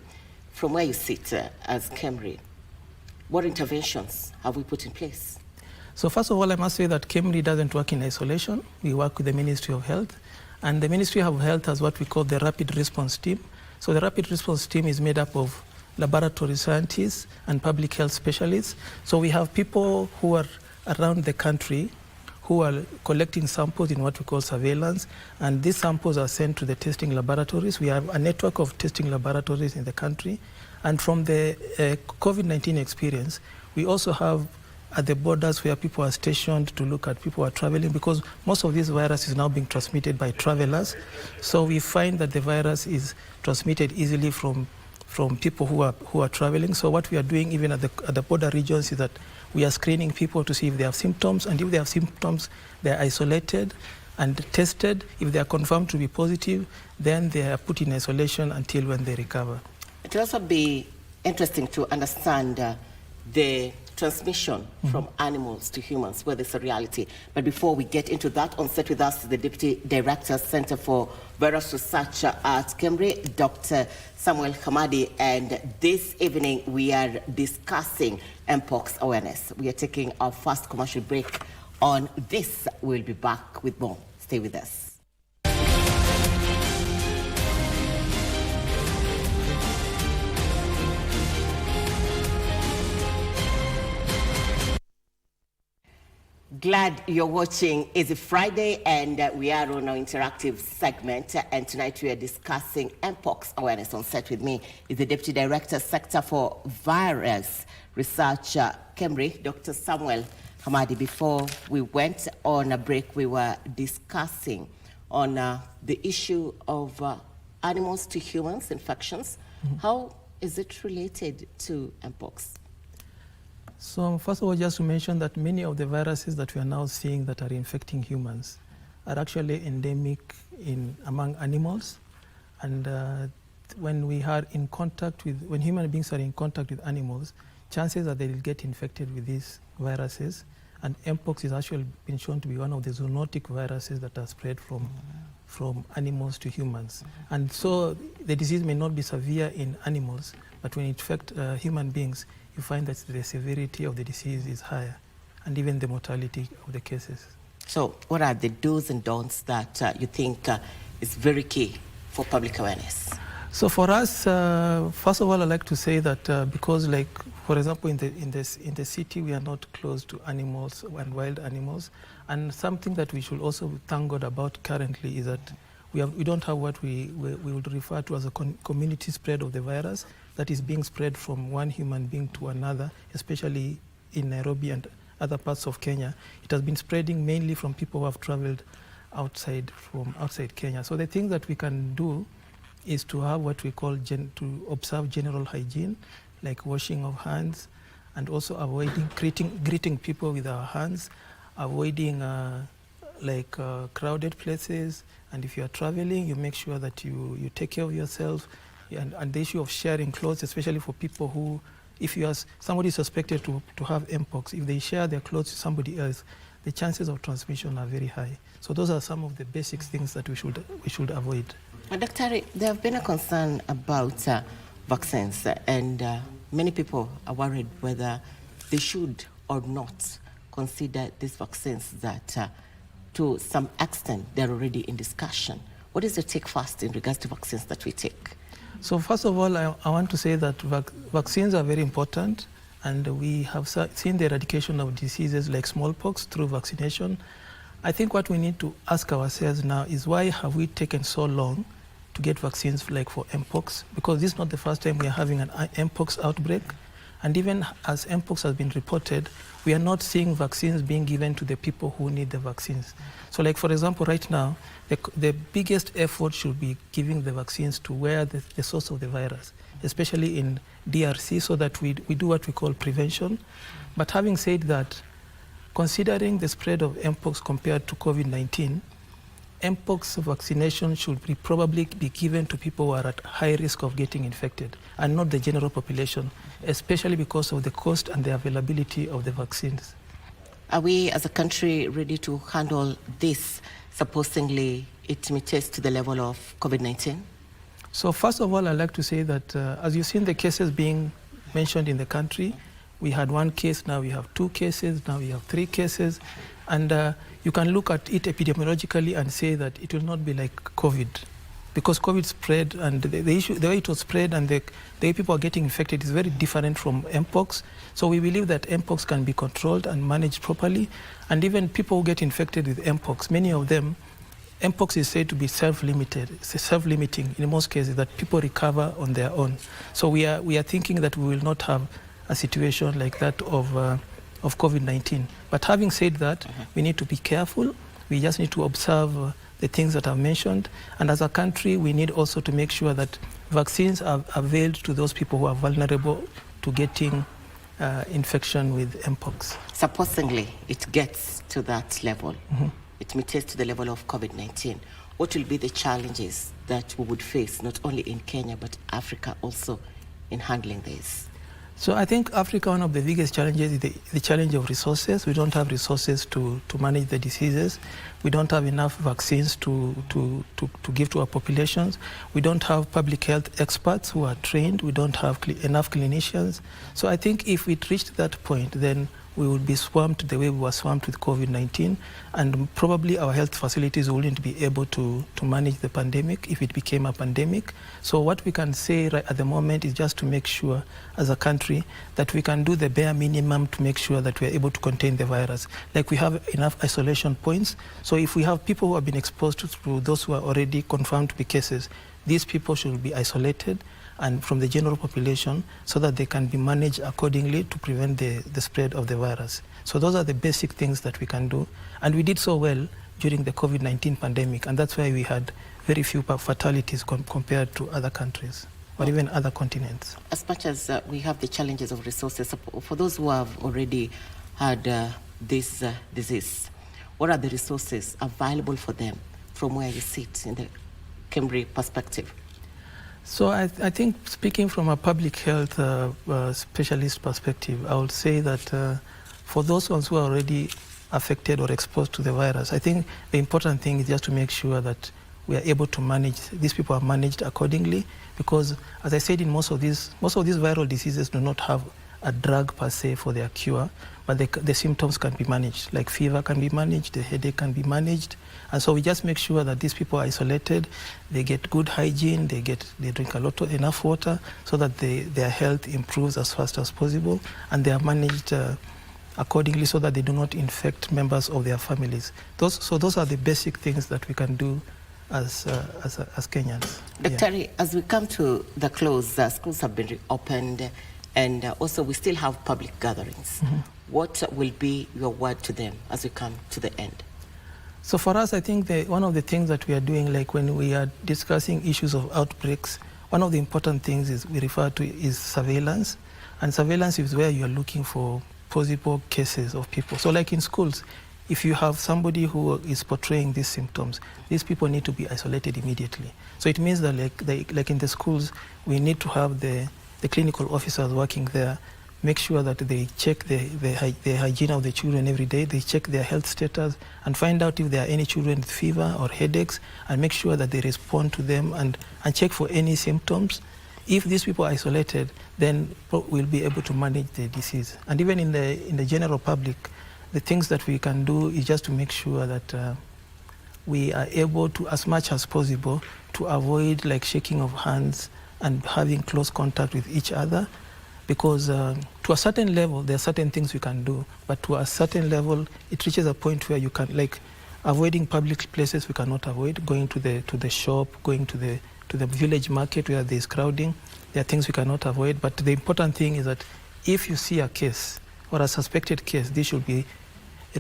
From where you sit as KEMRI, what interventions have we put in place? So first of all, I must say that KEMRI doesn't work in isolation. We work with the Ministry of Health. And the Ministry of Health has what we call the Rapid Response Team. So the Rapid Response Team is made up of laboratory scientists and public health specialists. So we have people who are around the country who are collecting samples in what we call surveillance, and these samples are sent to the testing laboratories. We have a network of testing laboratories in the country. And from the COVID-19 experience, we also have at the borders where people are stationed to look at people who are traveling, because most of this virus is now being transmitted by travelers. So we find that the virus is transmitted easily from people who are traveling. So what we are doing even at the border regions is that we are screening people to see if they have symptoms, and if they have symptoms, they are isolated and tested. If they are confirmed to be positive, then they are put in isolation until when they recover. It will also be interesting to understand the transmission from animals to humans, whether it's a reality. But before we get into that, on set with us is the Deputy Director, Center for Virus Research at Cambridge, Dr. Samuel Hamadi, and this evening we are discussing Mpox awareness. We are taking our first commercial break on this. We'll be back with more. Stay with us. Glad you're watching. It's a Friday and we are on our interactive segment, and tonight we are discussing Mpox awareness. On set with me is the Deputy Director, Sector for Virus Research, Cambridge, Dr. Samuel Hamadi. Before we went on a break, we were discussing on the issue of animals to humans infections. How is it related to Mpox? So first of all, just to mention that many of the viruses that we are now seeing that are infecting humans are actually endemic among animals. And when human beings are in contact with animals, chances are they will get infected with these viruses. And Mpox is actually been shown to be one of the zoonotic viruses that are spread from animals to humans. And so the disease may not be severe in animals, but when it affects human beings, you find that the severity of the disease is higher, and even the mortality of the cases. So what are the do's and don'ts that you think is very key for public awareness? So for us, first of all, I'd like to say that because, like, for example, in the city, we are not close to animals and wild animals. And something that we should also thank God about currently is that we don't have what we would refer to as a community spread of the virus that is being spread from one human being to another, especially in Nairobi and other parts of Kenya. It has been spreading mainly from people who have traveled outside Kenya. So the thing that we can do is to have what we call to observe general hygiene, like washing of hands, and also avoiding greeting people with our hands, avoiding crowded places. And if you are traveling, you make sure that you take care of yourself. And the issue of sharing clothes, especially for people who, if somebody is suspected to have Mpox, if they share their clothes to somebody else, the chances of transmission are very high. So those are some of the basic things that we should avoid. Dr. There have been a concern about vaccines, and many people are worried whether they should or not consider these vaccines that to some extent they're already in discussion. What is your take first in regards to vaccines that we take? So first of all, I want to say that vaccines are very important, and we have seen the eradication of diseases like smallpox through vaccination. I think what we need to ask ourselves now is, why have we taken so long to get vaccines like for Mpox? Because this is not the first time we are having an Mpox outbreak. And even as Mpox has been reported, we are not seeing vaccines being given to the people who need the vaccines. So like, for example, right now, the biggest effort should be giving the vaccines to where the source of the virus, especially in DRC, so that we do what we call prevention. But having said that, considering the spread of Mpox compared to COVID-19, Mpox vaccination should probably be given to people who are at high risk of getting infected, and not the general population, especially because of the cost and the availability of the vaccines. Are we as a country ready to handle this, supposedly it mutates to the level of COVID-19? So first of all, I'd like to say that as you've seen the cases being mentioned in the country, we had one case, now we have 2 cases, now we have 3 cases. And you can look at it epidemiologically and say that it will not be like COVID, because COVID spread, and the way it was spread and the way people are getting infected is very different from Mpox. So we believe that Mpox can be controlled and managed properly. And even people who get infected with Mpox, many of them, Mpox is said to be self-limiting in most cases, that people recover on their own. So we are thinking that we will not have a situation like that of COVID-19. But having said that, we need to be careful. We just need to observe the things that I've mentioned. And as a country, we need also to make sure that vaccines are availed to those people who are vulnerable to getting infection with Mpox. Supposedly, it gets to that level. It mutates to the level of COVID-19. What will be the challenges that we would face, not only in Kenya, but Africa also, in handling this? So I think Africa, one of the biggest challenges is the challenge of resources. We don't have resources to manage the diseases. We don't have enough vaccines to give to our populations. We don't have public health experts who are trained. We don't have enough clinicians. So I think if we reached that point, then we would be swamped the way we were swamped with COVID-19, and probably our health facilities wouldn't be able to manage the pandemic if it became a pandemic. So what we can say right at the moment is just to make sure as a country that we can do the bare minimum to make sure that we are able to contain the virus. Like we have enough isolation points. So if we have people who have been exposed to those who are already confirmed to be cases, these people should be isolated and from the general population so that they can be managed accordingly to prevent the spread of the virus. So those are the basic things that we can do. And we did so well during the COVID-19 pandemic, and that's why we had very few fatalities compared to other countries or even other continents. As much as we have the challenges of resources, for those who have already had this disease, what are the resources available for them from where you sit in the Cambry perspective? So I think speaking from a public health specialist perspective, I would say that for those ones who are already affected or exposed to the virus, I think the important thing is just to make sure that we are able to manage, these people are managed accordingly, because as I said, in most of these viral diseases do not have a drug per se for their cure, but the symptoms can be managed, like fever can be managed, the headache can be managed. And so we just make sure that these people are isolated, they get good hygiene, they drink enough water so that their health improves as fast as possible, and they are managed accordingly so that they do not infect members of their families. Those are the basic things that we can do as Kenyans. Dr. As we come to the close, schools have been reopened, and also we still have public gatherings. Mm-hmm. What will be your word to them as we come to the end? So for us, I think one of the things that we are doing, like when we are discussing issues of outbreaks, one of the important things we refer to is surveillance. And surveillance is where you are looking for possible cases of people. So like in schools, if you have somebody who is portraying these symptoms, these people need to be isolated immediately. So it means that like in the schools, we need to have the clinical officers working there, make sure that they check the hygiene of the children every day, they check their health status and find out if there are any children with fever or headaches, and make sure that they respond to them and check for any symptoms. If these people are isolated, then we'll be able to manage the disease. And even in the general public, the things that we can do is just to make sure that we are able to, as much as possible, to avoid like shaking of hands and having close contact with each other. Because to a certain level, there are certain things we can do, but to a certain level, it reaches a point where you can, like, avoiding public places we cannot avoid, going to the shop, going to the village market where there's crowding. There are things we cannot avoid, but the important thing is that if you see a case or a suspected case, this should be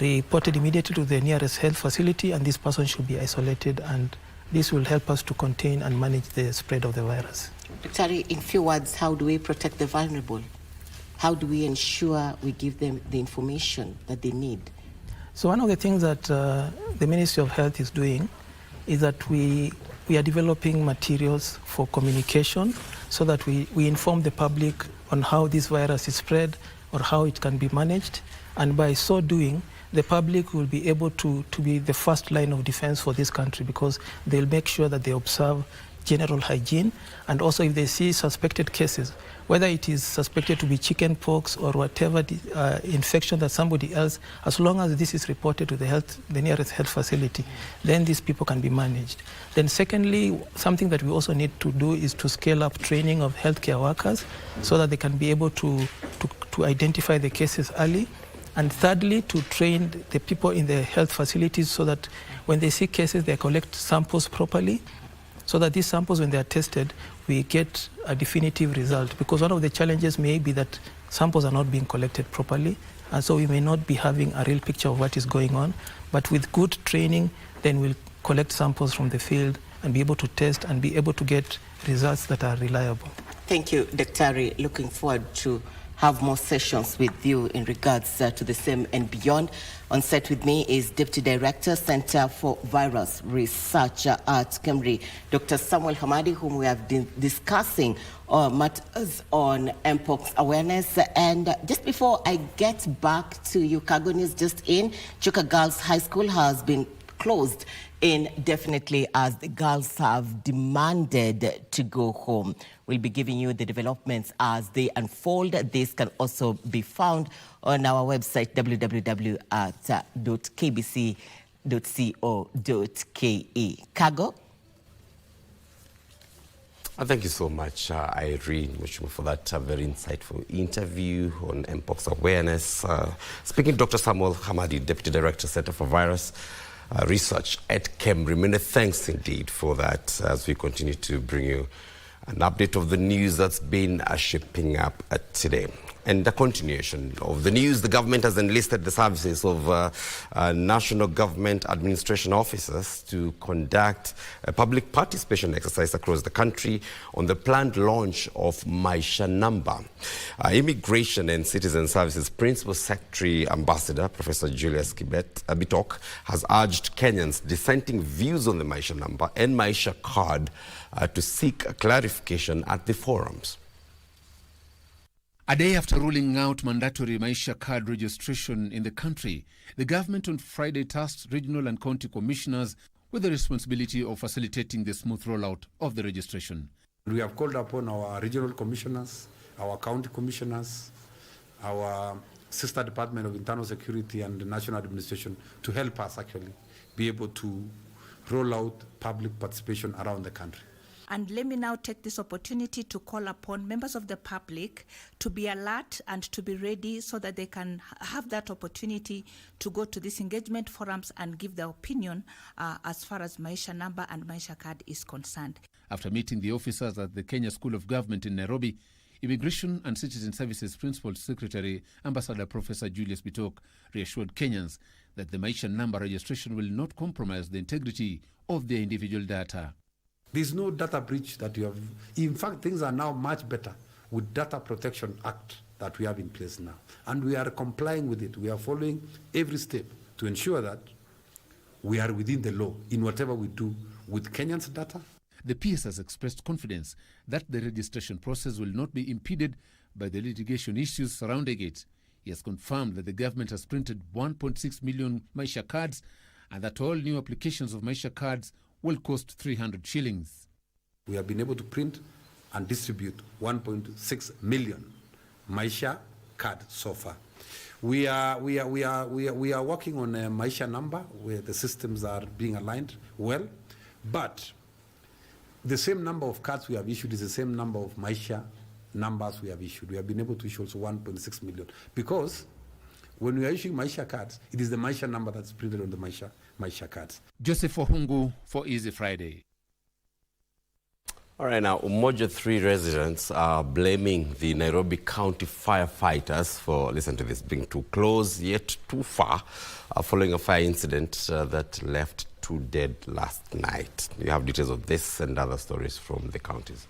reported immediately to the nearest health facility, and this person should be isolated, and this will help us to contain and manage the spread of the virus. Dr. In few words, how do we protect the vulnerable? How do we ensure we give them the information that they need? So one of the things that the Ministry of Health is doing is that we are developing materials for communication so that we inform the public on how this virus is spread or how it can be managed. And by so doing, the public will be able to be the first line of defense for this country, because they'll make sure that they observe general hygiene, and also if they see suspected cases, whether it is suspected to be chicken pox or whatever infection that somebody else, as long as this is reported to the nearest health facility, then these people can be managed. Then secondly, something that we also need to do is to scale up training of healthcare workers so that they can be able to identify the cases early. And thirdly, to train the people in the health facilities so that when they see cases, they collect samples properly, so that these samples, when they are tested, we get a definitive result. Because one of the challenges may be that samples are not being collected properly, and so we may not be having a real picture of what is going on. But with good training, then we'll collect samples from the field and be able to test and be able to get results that are reliable. Thank you, Dr. Looking forward to have more sessions with you in regards to the same and beyond. On set with me is Deputy Director, Center for Virus Research at KEMRI, Dr. Samuel Hamadi, whom we have been discussing matters on Mpox awareness. And just before I get back to you, Kago News just in, Chuka Girls High School has been closed indefinitely as the girls have demanded to go home. We'll be giving you the developments as they unfold. This can also be found on our website, www.kbc.co.ke. Kago? Thank you so much, Irene Muchuma, for that very insightful interview on Mpox awareness. Speaking to Dr. Samuel Hamadi, Deputy Director, Center for Virus Research at KEMRI. Many thanks indeed for that as we continue to bring you an update of the news that's been shaping up today. And the continuation of the news, the government has enlisted the services of national government administration officers to conduct a public participation exercise across the country on the planned launch of Maisha Namba. Immigration and Citizen Services Principal Secretary Ambassador Professor Julius Bitok has urged Kenyans dissenting views on the Maisha Namba and Maisha card to seek clarification at the forums. A day after ruling out mandatory Maisha card registration in the country, the government on Friday tasked regional and county commissioners with the responsibility of facilitating the smooth rollout of the registration. We have called upon our regional commissioners, our county commissioners, our sister department of internal security and the national administration to help us actually be able to roll out public participation around the country. And let me now take this opportunity to call upon members of the public to be alert and to be ready so that they can have that opportunity to go to these engagement forums and give their opinion as far as Maisha Namba and Maisha card is concerned. After meeting the officers at the Kenya School of Government in Nairobi, Immigration and Citizen Services Principal Secretary Ambassador Professor Julius Bitok reassured Kenyans that the Maisha Namba registration will not compromise the integrity of their individual data. There's no data breach that you have. In fact, things are now much better with Data Protection Act that we have in place now. And we are complying with it. We are following every step to ensure that we are within the law in whatever we do with Kenyans' data. The PS has expressed confidence that the registration process will not be impeded by the litigation issues surrounding it. He has confirmed that the government has printed 1.6 million Maisha cards and that all new applications of Maisha cards will cost 300 shillings. We have been able to print and distribute 1.6 million Maisha cards so far. We are working on a Maisha Namba where the systems are being aligned well, but the same number of cards we have issued is the same number of Maisha numbers we have issued. We have been able to issue also 1.6 million because when we are issuing Maisha cards, it is the Maisha Namba that's printed on the Maisha cards. Joseph Ohungu for Easy Friday. All right, now, Umoja 3 residents are blaming the Nairobi County firefighters for, listen to this, being too close yet too far following a fire incident that left 2 dead last night. You have details of this and other stories from the counties.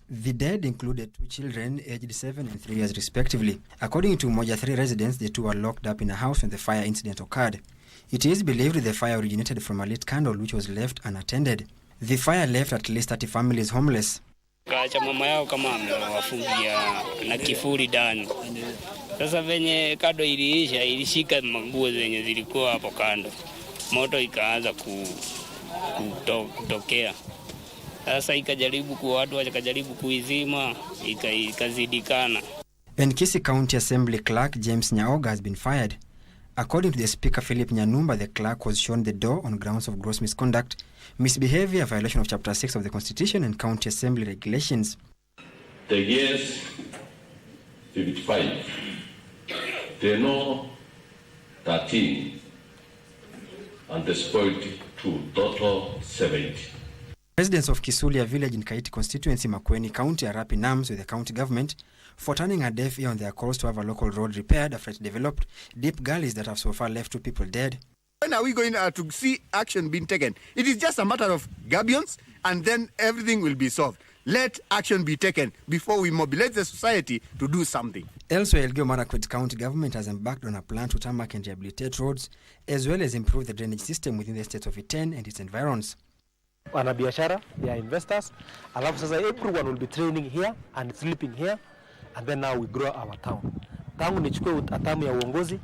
The dead included 2 children aged 7 and 3 years respectively. According to Umoja 3 residents, the 2 were locked up in a house when the fire incident occurred. It is believed the fire originated from a lit candle which was left unattended. The fire left at least 30 families homeless. Kaacha mama yao kama amewafungia na kifuri ndani. Sasa venye kado iliisha ilishika manguo zenye zilikuwa hapo kando. Moto ikaanza kutokea. Sasa watu wakajaribu kuizima ikazidikana. Nkisi County Assembly Clerk James Nyaoga has been fired. According to the Speaker Philip Nyanumba, the clerk was shown the door on grounds of gross misconduct, misbehavior, violation of Chapter 6 of the Constitution and County Assembly regulations. The yes, 55. The no, 13. And the spoiled 2, total 70. Residents of Kisulia village in Kaiti constituency, Makueni County, are rapping arms with the county government for turning a deaf ear on their calls to have a local road repaired after it developed deep gullies that have so far left 2 people dead. When are we going to see action being taken? It is just a matter of gabions and then everything will be solved. let action be taken before we mobilize the society to do something. Elsewhere, Elgeyo-Marakwet County government has embarked on a plan to tarmac and rehabilitate roads, as well as improve the drainage system within the state of Iten and its environs. Wanabiashara, they are investors. Alafu sasa everyone will be training here and sleeping here, and then now we grow our town. Tangu nichukue atamu ya uongozi,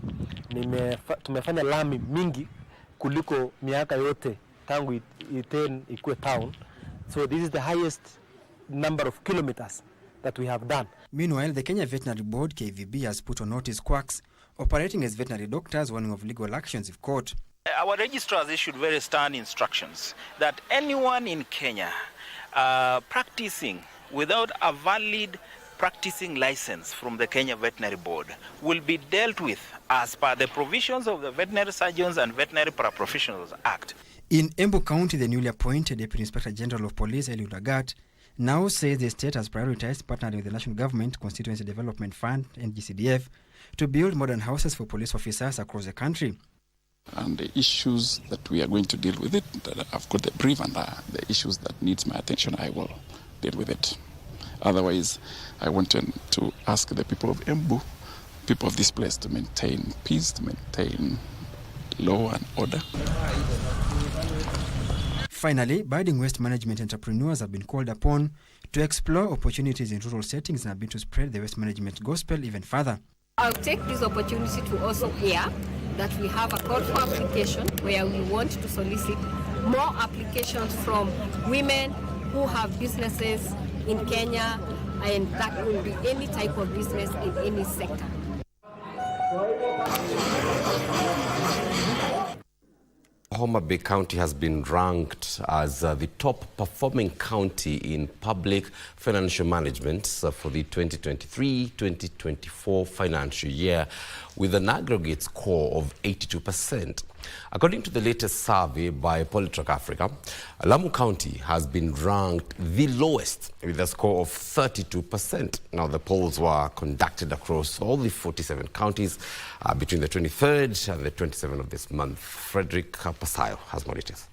tumefanya lami mingi kuliko miaka yote tangu Iten ikuwe town. So this is the highest number of kilometers that we have done. Meanwhile, the Kenya Veterinary Board, KVB, has put on notice quacks operating as veterinary doctors, warning of legal actions if caught. Our registrar has issued very stern instructions that anyone in Kenya practicing without a valid practicing license from the Kenya Veterinary Board will be dealt with as per the provisions of the Veterinary Surgeons and Veterinary Paraprofessionals Act. In Embu County, the newly appointed Deputy Inspector General of Police, Eliud Lagat, now says the state has prioritized partnering with the National Government Constituency Development Fund and GCDF to build modern houses for police officers across the country. And the issues that we are going to deal with it, I've got the brief, and the issues that needs my attention, I will deal with it. Otherwise, I want to ask the people of Embu, people of this place, to maintain peace, to maintain law and order. Finally, budding waste management entrepreneurs have been called upon to explore opportunities in rural settings and have been to spread the waste management gospel even further. I'll take this opportunity to also hear that we have a call for application where we want to solicit more applications from women who have businesses in Kenya, and that will be any type of business in any sector. Homa Bay County has been ranked as the top performing county in public financial management for the 2023-2024 financial year, with an aggregate score of 82%. According to the latest survey by Polytrack Africa, Lamu County has been ranked the lowest with a score of 32%. Now, the polls were conducted across all the 47 counties between the 23rd and the 27th of this month. Frederick Pasayo has more details.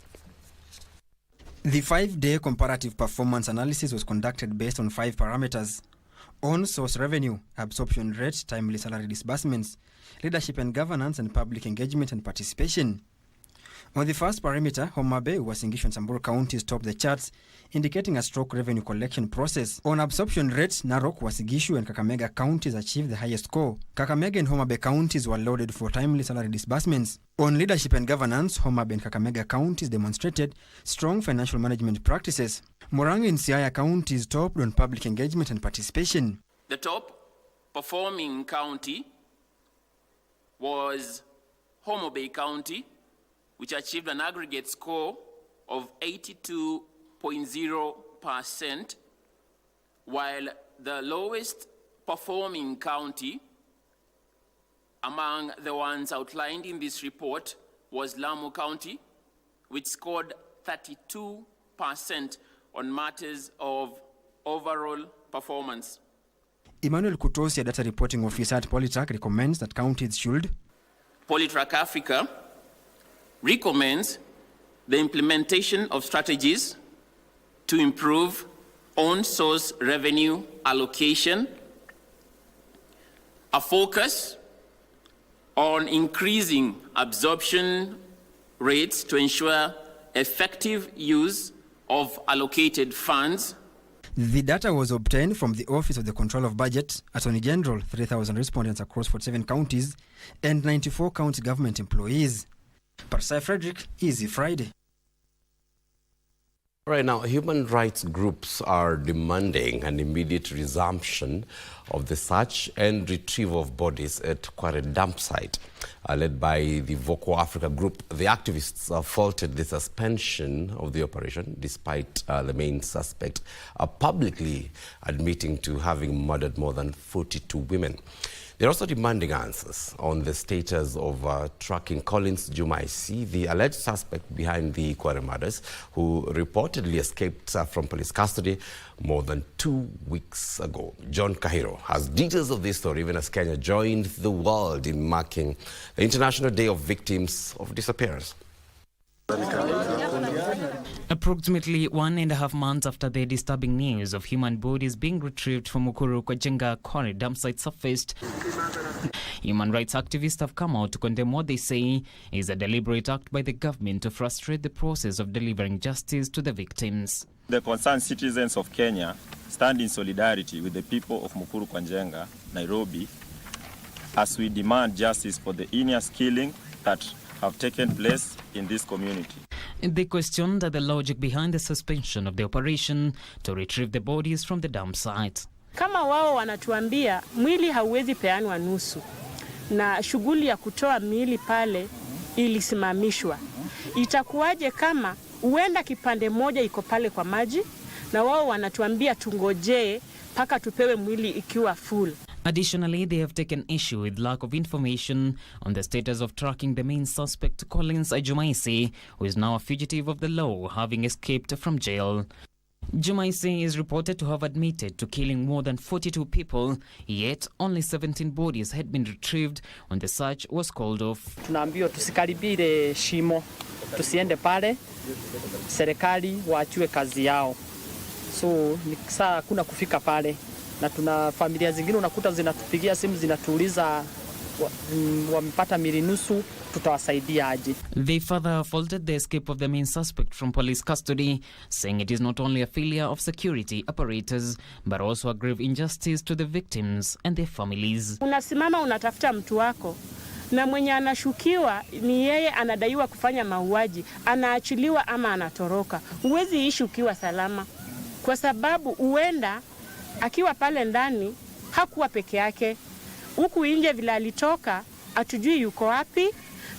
The 5-day comparative performance analysis was conducted based on 5 parameters: on-source revenue, absorption rate, timely salary disbursements, leadership and governance, and public engagement and participation. On the first parameter, Homa Bay, Uasin Gishu and Samburu counties topped the charts, indicating a stroke revenue collection process. On absorption rates, Narok, Uasin Gishu and Kakamega counties achieved the highest score. Kakamega and Homa Bay counties were lauded for timely salary disbursements. On leadership and governance, Homa Bay and Kakamega counties demonstrated strong financial management practices. Murang'a and Siaya counties topped on public engagement and participation. The top performing county was Homa Bay County, which achieved an aggregate score of 82.0%, while the lowest performing county among the ones outlined in this report was Lamu County, which scored 32% on matters of overall performance. Emmanuel Kutosi, a data reporting officer at Polytrack, recommends that counties should. Polytrack Africa recommends the implementation of strategies to improve on-source revenue allocation, a focus on increasing absorption rates to ensure effective use of allocated funds. The data was obtained from the Office of the Control of Budget, Attorney General, 3,000 respondents across 47 counties, and 94 county government employees. Parsai Frederick, Easy Friday. Right now, human rights groups are demanding an immediate resumption of the search and retrieval of bodies at Quarry dump site. Led by the Voco Africa group, the activists faulted the suspension of the operation, despite the main suspect publicly admitting to having murdered more than 42 women. They're also demanding answers on the status of tracking Collins Jumaisi, the alleged suspect behind the Quarry murders, who reportedly escaped from police custody more than 2 weeks ago. John Kahiro has details of this story, even as Kenya joined the world in marking the International Day of Victims of Disappearance. Approximately 1.5 months after the disturbing news of human bodies being retrieved from Mukuru Kwajenga Quarry dump site surfaced, human rights activists have come out to condemn what they say is a deliberate act by the government to frustrate the process of delivering justice to the victims. The concerned citizens of Kenya stand in solidarity with the people of Mukuru Kwajenga, Nairobi, as we demand justice for the heinous killing that have taken place in this community. They questioned the logic behind the suspension of the operation to retrieve the bodies from the dump site. Kama wao wanatuambia mwili hauwezi peanwa nusu na shughuli ya kutoa miili pale ilisimamishwa, itakuwaje kama uenda kipande moja iko pale kwa maji na wao wanatuambia tungojee paka tupewe mwili ikiwa full? Additionally, they have taken issue with lack of information on the status of tracking the main suspect, Collins Jumaisi, who is now a fugitive of the law, having escaped from jail. Jumaisi is reported to have admitted to killing more than 42 people, yet only 17 bodies had been retrieved when the search was called off. Tunaambiwa tusikaribie shimo, tusiende pale, serikali waachue kazi yao. So ni saa kuna kufika pale. Na tuna familia zingine unakuta zinatupigia simu zinatuuliza wamepata miili nusu, tutawasaidia aje? They further faulted the escape of the main suspect from police custody, saying it is not only a failure of security apparatus but also a grave injustice to the victims and their families. Unasimama unatafuta mtu wako na mwenye anashukiwa ni yeye anadaiwa kufanya mauaji, anaachiliwa ama anatoroka. Huwezi ishi ukiwa salama kwa sababu uenda akiwa pale ndani hakuwa peke yake. Huku nje vile alitoka atujui yuko wapi,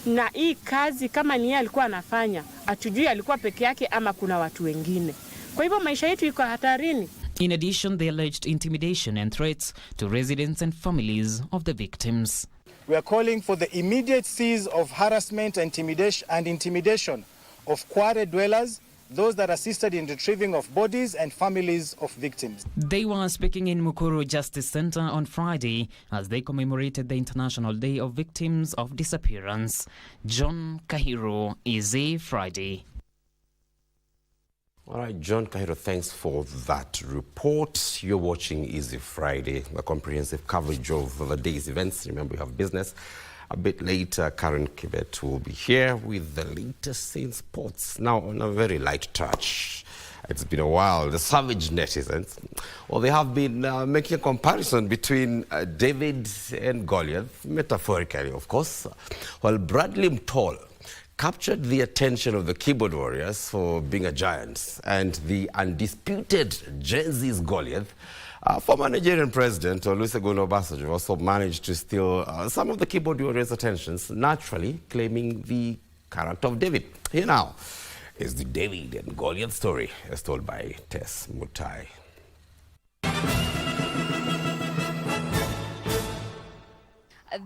na hii kazi kama ni yeye alikuwa anafanya atujui alikuwa peke yake ama kuna watu wengine. Kwa hivyo maisha yetu iko hatarini. In addition, they alleged intimidation and threats to residents and families of the victims. We are calling for the immediate cease of harassment and intimidation of Quarry dwellers, those that assisted in retrieving of bodies, and families of victims. They were speaking in Mukuru Justice Center on Friday as they commemorated the International Day of Victims of Disappearance. John Kahiro, Easy Friday. All right, John Kahiro, thanks for that report. You're watching Easy Friday, a comprehensive coverage of the day's events. Remember, we have business. A bit later, Karen Kibet will be here with the latest in sports. Now, on a very light touch, it's been a while. The savage netizens, well, they have been making a comparison between David and Goliath, metaphorically, of course, while Bradley Mtol captured the attention of the keyboard warriors for being a giant, and the undisputed Gen Z's Goliath, former Nigerian President Olusegun Obasanjo also managed to steal some of the keyboard warriors' attentions, naturally claiming the character of David. Here now is the David and Goliath story, as told by Tess Mutai.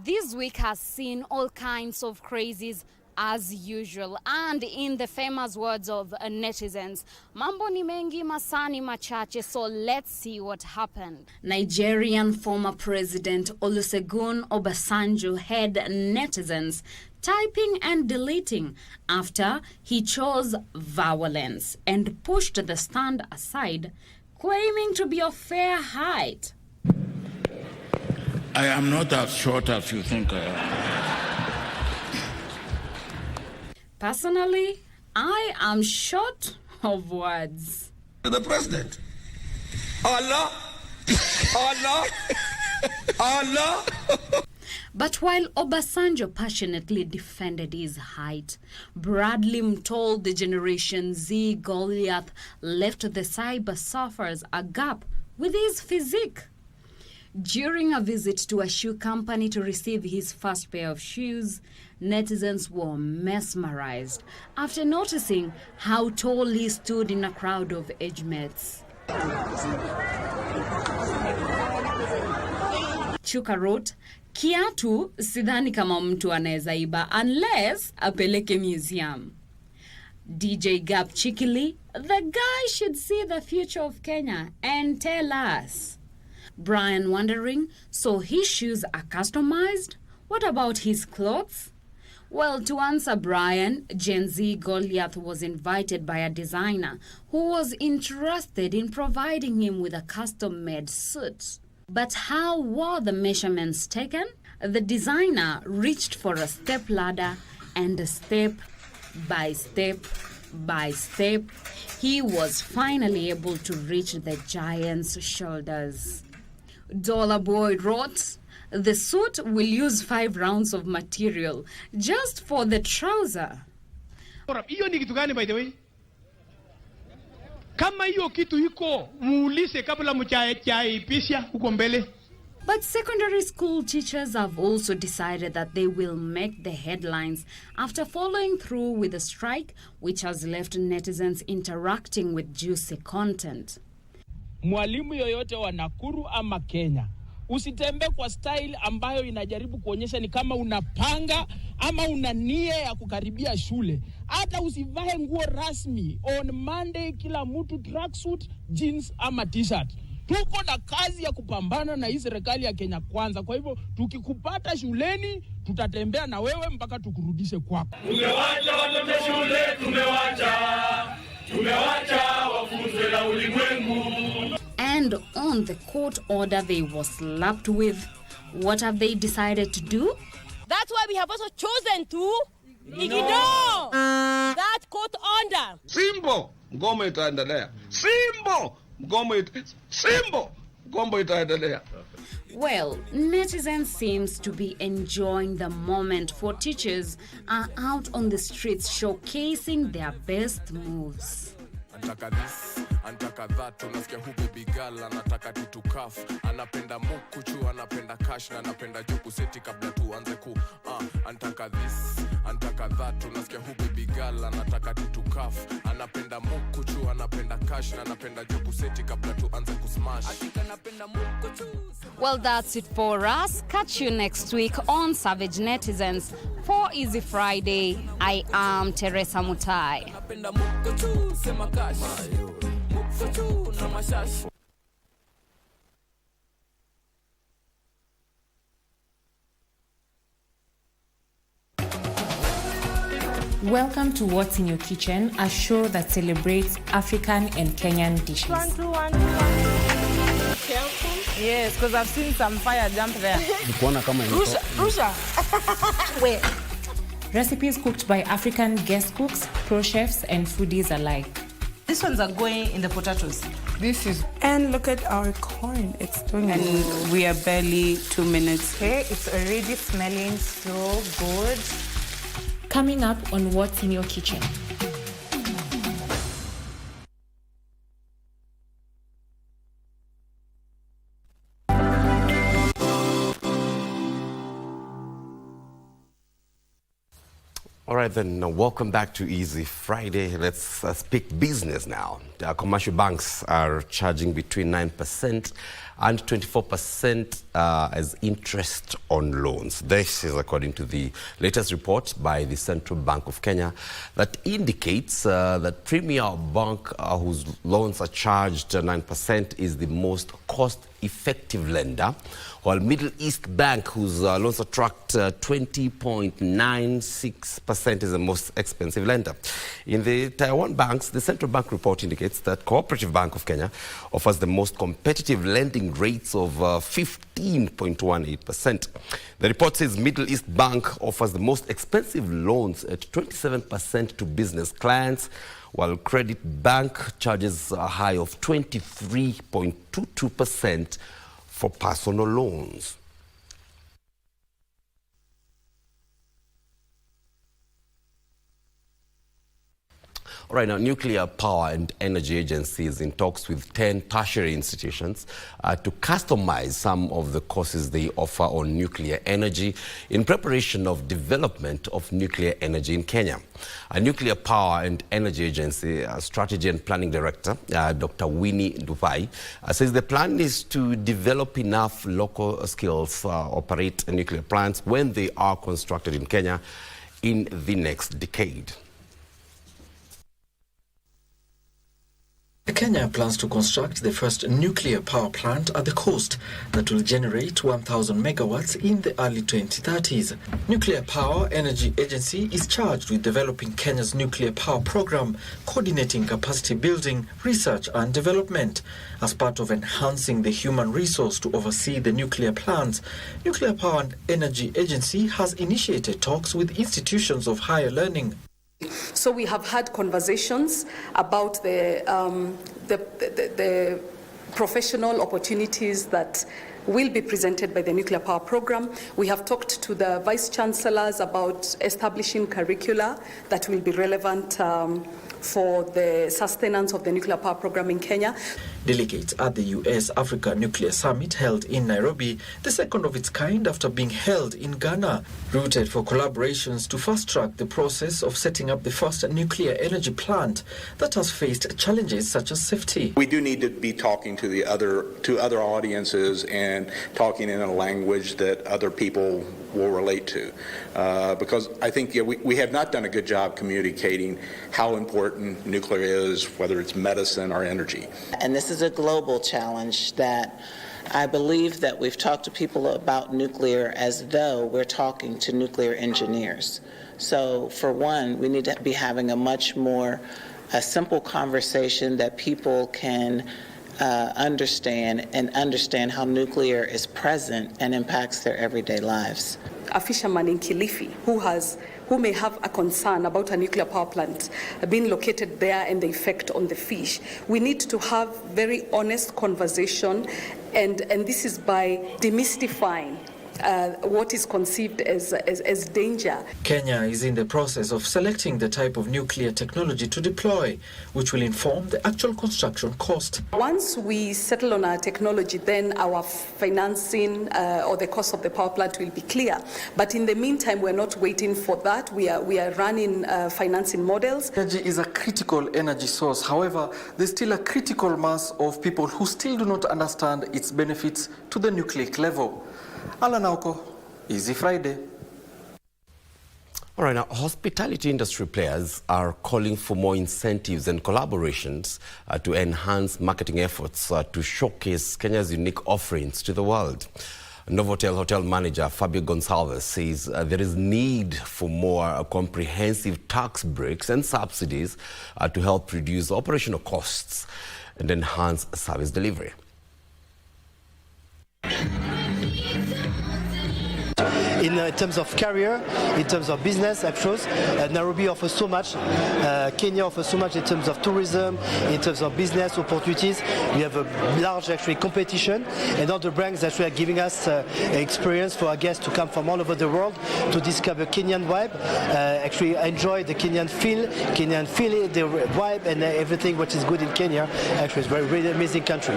This week has seen all kinds of crazes as usual, and in the famous words of netizens, mambo ni mengi masani machache, so let's see what happened. Nigerian former President Olusegun Obasanjo had netizens typing and deleting after he chose violence and pushed the stand aside, claiming to be of fair height. I am not as short as you think I am. Personally, I am short of words. The president. Allah! Allah! Allah! But while Obasanjo passionately defended his height, Bradley Mtol, the Generation Z Goliath, left the cyber surfers a gap with his physique. During a visit to a shoe company to receive his first pair of shoes, netizens were mesmerized after noticing how tall he stood in a crowd of age mates. Chuka wrote, "Kiatu sidhani kama mtu anaweza iba unless apeleke museum." DJ Gab Chikili, "The guy should see the future of Kenya and tell us." Brian wondering, so his shoes are customized? What about his clothes? Well, to answer Brian, Gen Z Goliath was invited by a designer who was interested in providing him with a custom-made suit. But how were the measurements taken? The designer reached for a step ladder, and step by step by step, he was finally able to reach the giant's shoulders. Dollar Boy wrote, "The suit will use 5 rounds of material just for the trouser." Hiyo ni kitu gani by the way? Kama hiyo kitu iko, muulize kabla mchaipisha huko mbele. But secondary school teachers have also decided that they will make the headlines after following through with the strike, which has left netizens interacting with juicy content. Mwalimu yoyote wa Nakuru ama Kenya, usitembe kwa style ambayo inajaribu kuonyesha ni kama unapanga ama una nia ya kukaribia shule. Hata usivae nguo rasmi. On Monday kila mtu tracksuit, jeans ama t-shirt. Tuko na kazi ya kupambana na hii serikali ya Kenya Kwanza. Kwa hivyo tukikupata shuleni tutatembea na wewe mpaka tukurudishe kwako. Tumewacha watoto shule, tumewacha wafunzwe na ulimwengu. And on the court order they were slapped with, what have they decided to do? That's why we have also chosen to ignore that court order. Simbo, ngoma itaendelea. Simbo, ngoma itaendelea. Well, netizens seems to be enjoying the moment, for teachers are out on the streets showcasing their best moves. Antaka this, antaka that, unasikia hu baby girl, anataka tutukaf, anapenda mukuchu, anapenda cash, na anapenda juku seti kabla tuanze ku, antaka this, antaka that, unasikia hu baby girl, anataka tutukaf, anapenda mukuchu, anapenda cash, na anapenda juku seti kabla tuanze ku smash. Well, that's it for us. Catch you next week on Savage Netizens for Easy Friday. I am Teresa Mutai. Welcome to What's in Your Kitchen, a show that celebrates African and Kenyan dishes. Yes, because I've seen some fire jump there. Rusha. Wait. Recipes cooked by African guest cooks, pro chefs, and foodies alike. These ones are going in the potatoes. This is, and look at our corn. It's doing it. And we are barely 2 minutes. Okay, it's already smelling so good. Coming up on What's in Your Kitchen. All right, then, welcome back to Easy Friday. Let's speak business now. Commercial banks are charging between 9% and 24% as interest on loans. This is according to the latest report by the Central Bank of Kenya that indicates that Premier Bank, whose loans are charged 9%, is the most cost-effective lender, while Middle East Bank, whose loans are tracked 20.96%, is the most expensive lender. In the Tier 1 banks, the Central Bank report indicates that Cooperative Bank of Kenya offers the most competitive lending rates of 15.18%. The report says Middle East Bank offers the most expensive loans at 27% to business clients, while Credit Bank charges a high of 23.22% for personal loans. All right, now, Nuclear Power and Energy Agency is in talks with 10 tertiary institutions to customize some of the courses they offer on nuclear energy in preparation of development of nuclear energy in Kenya. A Nuclear Power and Energy Agency Strategy and Planning Director, Dr. Winnie Dubai, says the plan is to develop enough local skills operate nuclear plants when they are constructed in Kenya in the next decade. Kenya plans to construct the first nuclear power plant at the coast that will generate 1,000 megawatts in the early 2030s. Nuclear Power Energy Agency is charged with developing Kenya's nuclear power program, coordinating capacity building, research and development. As part of enhancing the human resource to oversee the nuclear plants, Nuclear Power Energy Agency has initiated talks with institutions of higher learning. So we have had conversations about the professional opportunities that will be presented by the nuclear power program. We have talked to the vice chancellors about establishing curricula that will be relevant for the sustenance of the nuclear power program in Kenya. Delegates at the US Africa Nuclear Summit held in Nairobi, the second of its kind after being held in Ghana, rooted for collaborations to fast-track the process of setting up the first nuclear energy plant that has faced challenges such as safety. We do need to be talking to other audiences and talking in a language that other people will relate to, because I think we have not done a good job communicating how important nuclear is, whether it's medicine or energy. And this is a global challenge that I believe that we've talked to people about nuclear as though we're talking to nuclear engineers. So for one, we need to be having a much more simple conversation that people can understand how nuclear is present and impacts their everyday lives. A fisherman in Kilifi who may have a concern about a nuclear power plant being located there and the effect on the fish. We need to have very honest conversation, and this is by demystifying what is conceived as danger. Kenya is in the process of selecting the type of nuclear technology to deploy, which will inform the actual construction cost. Once we settle on our technology, then our financing or the cost of the power plant will be clear. But in the meantime, we're not waiting for that. We are running financing models. Energy is a critical energy source. However, there's still a critical mass of people who still do not understand its benefits to the nucleic level. Alan Auko, Easy Friday. All right, now, hospitality industry players are calling for more incentives and collaborations to enhance marketing efforts to showcase Kenya's unique offerings to the world. Novotel hotel manager Fabio Gonçalves says there is need for more comprehensive tax breaks and subsidies to help reduce operational costs and enhance service delivery. In terms of career, in terms of business, I'm sure Nairobi offers so much, Kenya offers so much in terms of tourism, in terms of business opportunities. We have a large competition, and all the brands actually are giving us experience for our guests to come from all over the world to discover Kenyan vibe, actually enjoy the Kenyan feel, the vibe and everything which is good in Kenya. Actually, it's a very really amazing country.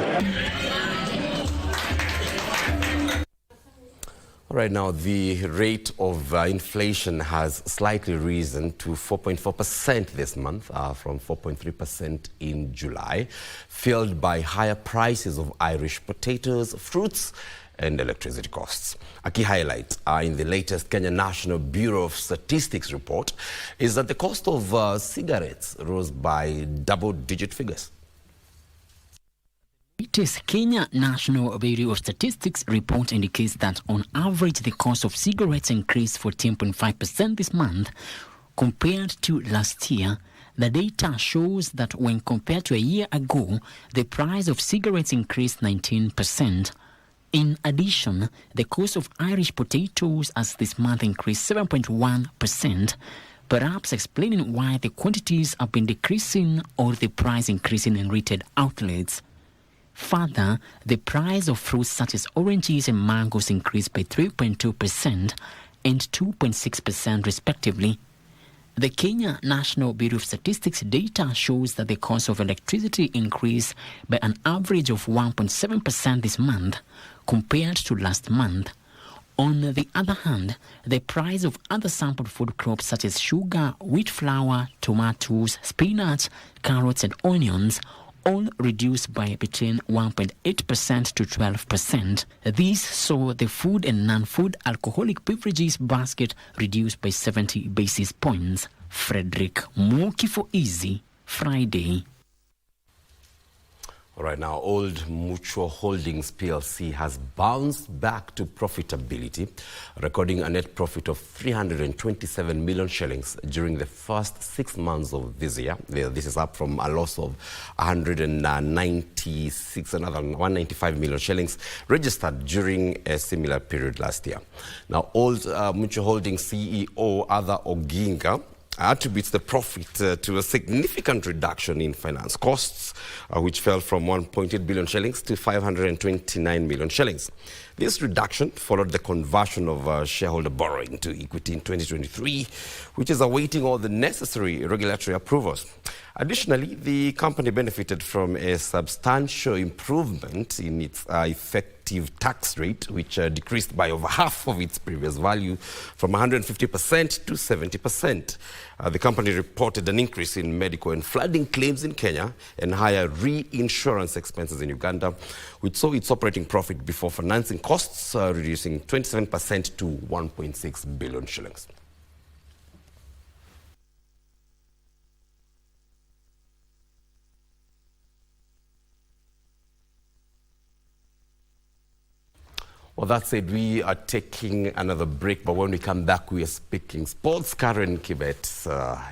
All right, now the rate of inflation has slightly risen to 4.4% this month from 4.3% in July, fueled by higher prices of Irish potatoes, fruits and electricity costs. A key highlight in the latest Kenya National Bureau of Statistics report is that the cost of cigarettes rose by double-digit figures. Latest Kenya National Bureau of Statistics report indicates that on average the cost of cigarettes increased 14.5% this month compared to last year. The data shows that when compared to a year ago, the price of cigarettes increased 19%. In addition, the cost of Irish potatoes as this month increased 7.1%, perhaps explaining why the quantities have been decreasing or the price increasing in retail outlets. Further, the price of fruits such as oranges and mangoes increased by 3.2% and 2.6% respectively. The Kenya National Bureau of Statistics data shows that the cost of electricity increased by an average of 1.7% this month compared to last month. On the other hand, the price of other sampled food crops such as sugar, wheat flour, tomatoes, spinach, carrots and onions all reduced by between 1.8% to 12%. These saw the food and non-food alcoholic beverages basket reduced by 70 basis points. Frederick Moki for Easy Friday. Right now, Old Mutual Holdings PLC has bounced back to profitability, recording a net profit of 327 million shillings during the first 6 months of this year. This is up from a loss of 195 million shillings registered during a similar period last year. Now, Old Mutual Holdings CEO Ada Oginga attributes the profit to a significant reduction in finance costs, which fell from 1.8 billion shillings to 529 million shillings. This reduction followed the conversion of shareholder borrowing to equity in 2023, which is awaiting all the necessary regulatory approvals. Additionally, the company benefited from a substantial improvement in its effective tax rate, which decreased by over half of its previous value from 150% to 70%. The company reported an increase in medical and flooding claims in Kenya and higher reinsurance expenses in Uganda, which saw its operating profit before financing costs reducing 27% to 1.6 billion shillings. Well, that said, we are taking another break, but when we come back, we are speaking sports. Karen Kibet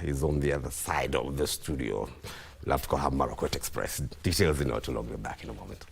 is on the other side of the studio. We'll have to call her Marakwet Express. Details in not too long. We're back in a moment.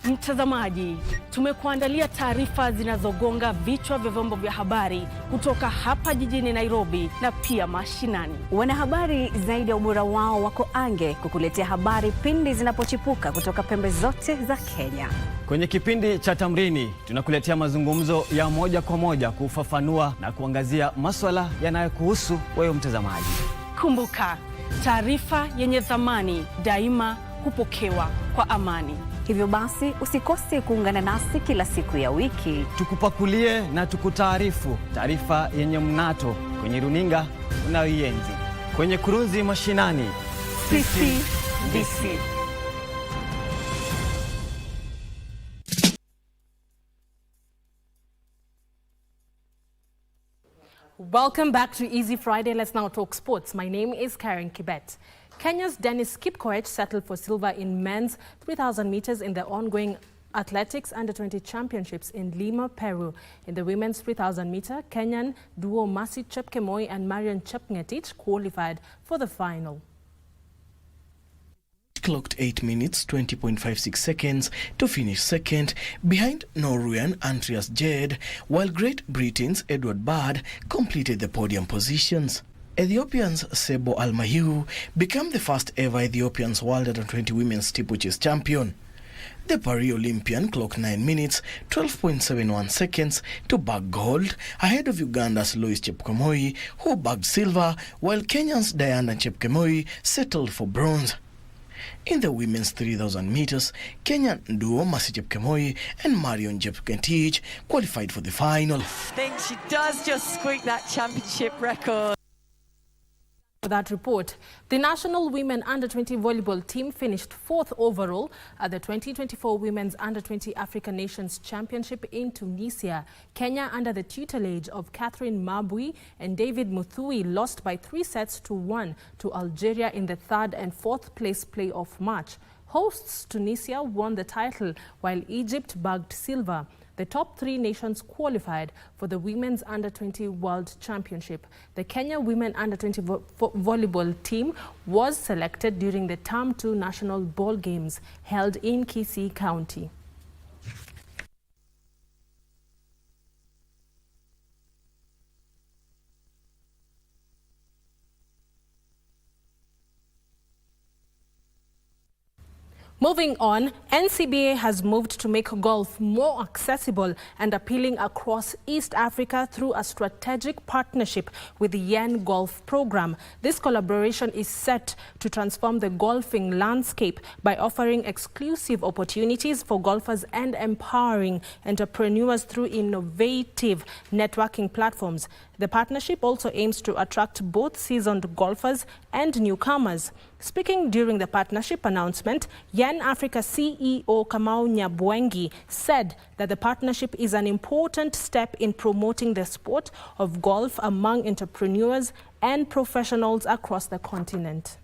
Mtazamaji, tumekuandalia taarifa zinazogonga vichwa vya vyombo vya habari kutoka hapa jijini Nairobi na pia mashinani. Wanahabari zaidi ya ubora wao wako ange kukuletea habari pindi zinapochipuka kutoka pembe zote za Kenya. Kwenye kipindi cha Tamrini, tunakuletea mazungumzo ya moja kwa moja kufafanua na kuangazia masuala yanayokuhusu wewe mtazamaji. Kumbuka, taarifa yenye thamani daima hupokewa kwa amani. Hivyo basi usikose kuungana nasi kila siku ya wiki. Tukupakulie na tukutaarifu taarifa yenye mnato kwenye runinga unayoienzi. Kwenye kurunzi mashinani, sisi DC. Welcome back to Easy Friday. Let's now talk sports. My name is Karen Kibet. Kenya's Dennis Kipkoech settled for silver in men's 3,000 meters in the ongoing Athletics Under-20 Championships in Lima, Peru. In the women's 3,000 meter, Kenyan duo Mercy Chepkemoi and Marion Chepngetich qualified for the final. Clocked 8 minutes 20.56 seconds to finish second behind Norwegian Andreas Jed, while Great Britain's Edward Bard completed the podium positions. Ethiopians Sebo Almahiu became the first ever Ethiopians World Under-20 Women's Steeplechase champion. The Paris Olympian clocked 9 minutes 12.71 seconds to bag gold ahead of Uganda's Lois Chepkemoi, who bagged silver, while Kenya's Diana Chepkemoi settled for bronze. In the women's 3,000 meters, Kenyan duo Mercy Chepkemoi and Marion Chepngetich qualified for the final. I think she does just squeak that championship record. For that report, the national women under-20 volleyball team finished 4th overall at the 2024 Women's Under-20 African Nations Championship in Tunisia. Kenya, under the tutelage of Catherine Mabui and David Muthui, lost by 3-1 to Algeria in the 3rd and 4th place playoff match. Hosts Tunisia won the title, while Egypt bagged silver. The top 3 nations qualified for the Women's Under-20 World Championship. The Kenya Women Under-20 volleyball team was selected during the Term 2 National Ball Games held in Kisii County. Moving on, NCBA has moved to make golf more accessible and appealing across East Africa through a strategic partnership with the Yen Golf Program. This collaboration is set to transform the golfing landscape by offering exclusive opportunities for golfers and empowering entrepreneurs through innovative networking platforms. The partnership also aims to attract both seasoned golfers and newcomers. Speaking during the partnership announcement, Yen Africa CEO Kamau Nyabwengi said that the partnership is an important step in promoting the sport of golf among entrepreneurs and professionals across the continent.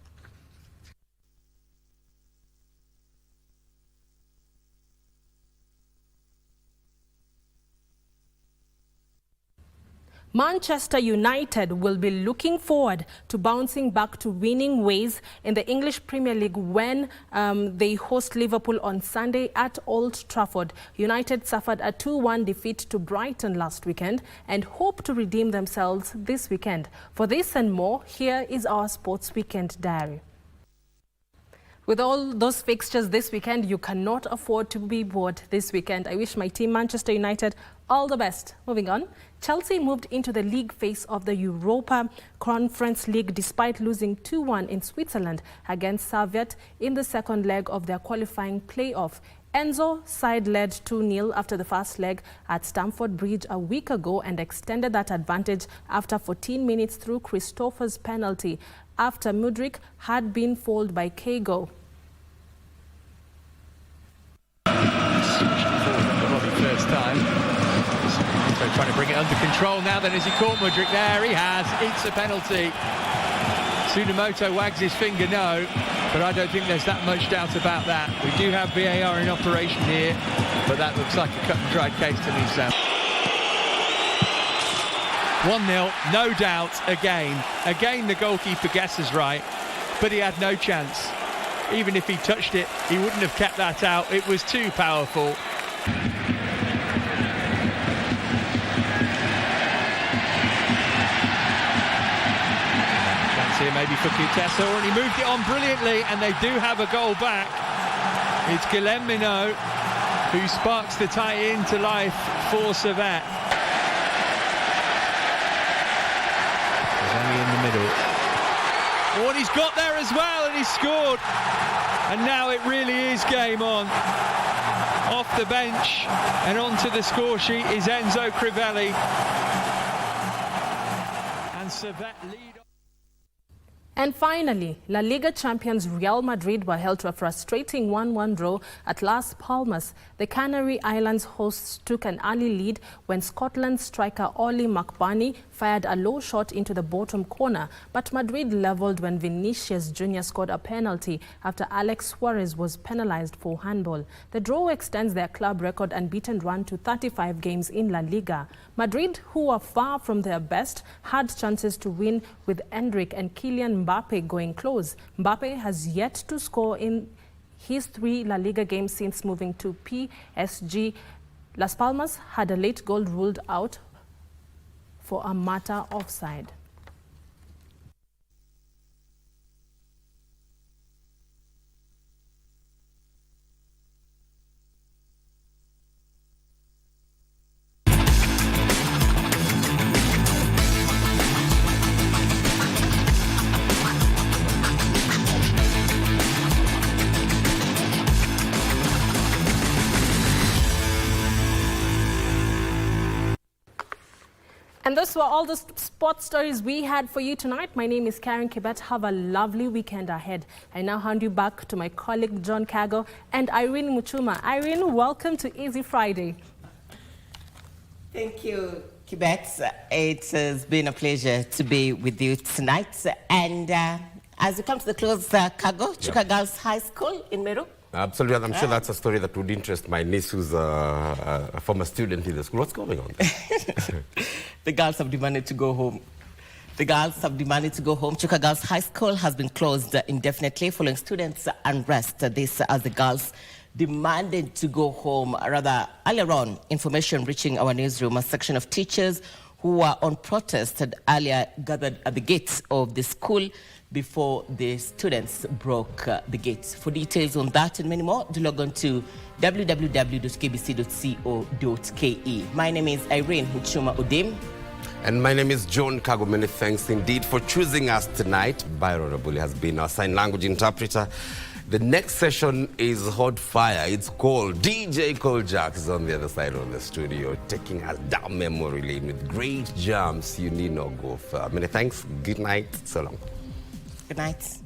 Manchester United will be looking forward to bouncing back to winning ways in the English Premier League when they host Liverpool on Sunday at Old Trafford. United suffered a 2-1 defeat to Brighton last weekend and hope to redeem themselves this weekend. For this and more, here is our Sports Weekend Diary. With all those fixtures this weekend, you cannot afford to be bored this weekend. I wish my team, Manchester United, all the best. Moving on, Chelsea moved into the league phase of the Europa Conference League despite losing 2-1 in Switzerland against Servette in the second leg of their qualifying playoff. Enzo side led 2-0 after the first leg at Stamford Bridge a week ago and extended that advantage after 14 minutes through Christopher's penalty after Mudryk had been fouled by Kago. First time. So trying to bring it under control now then as he caught Mudryk there. He has. Eats a penalty. Tsunomoto wags his finger no, but I don't think there's that much doubt about that. We do have VAR in operation here, but that looks like a cut and dried case to me, Sam. 1-0, no doubt, again. Again, the goalkeeper guesses right, but he had no chance. Even if he touched it, he wouldn't have kept that out. It was too powerful. Chance here maybe for Kutesa, and he moved it on brilliantly, and they do have a goal back. It's Guillem Minot who sparks the tie-in to life for Servette. Only in the middle. Oh, and he's got there as well, and he's scored. And now it really is game on. Off the bench and onto the score sheet is Enzo Crivelli. And Servette lead. And finally, La Liga champions Real Madrid were held to a frustrating 1-1 draw at Las Palmas. The Canary Islands hosts took an early lead when Scotland's striker Ollie McBurney fired a low shot into the bottom corner, but Madrid levelled when Vinicius Jr. scored a penalty after Alex Suarez was penalised for handball. The draw extends their club record unbeaten run to 35 games in La Liga. Madrid, who are far from their best, had chances to win with Endrick and Kylian Mbappe going close. Mbappe has yet to score in his 3 La Liga games since moving to PSG. Las Palmas had a late goal ruled out for a matter offside. And those were all the sports stories we had for you tonight. My name is Karen Kibet. Have a lovely weekend ahead. I now hand you back to my colleague John Kago and Irene Muchuma. Irene, welcome to Easy Friday. Thank you, Kibet. It has been a pleasure to be with you tonight. And as we come to the close, Kago, Chuka Girls High School in Meru. Absolutely, I'm sure that's a story that would interest my niece, who's a former student in the school. What's going on there? The girls have demanded to go home. The girls have demanded to go home. Chuka Girls High School has been closed indefinitely following students' unrest. This as the girls demanded to go home. Rather, earlier on, information reaching our newsroom, a section of teachers who were on protest had earlier gathered at the gates of the school before the students broke the gates. For details on that and many more, do log on to www.kbc.co.ke. My name is Irene Muchuma Odim. And my name is John Kago. Many thanks indeed for choosing us tonight. Byron Abuli has been our sign language interpreter. The next session is hot fire. It's called DJ Jack is on the other side of the studio, taking us down memory lane with great jams. You need not go far. Many thanks. Good night. So long. Good night.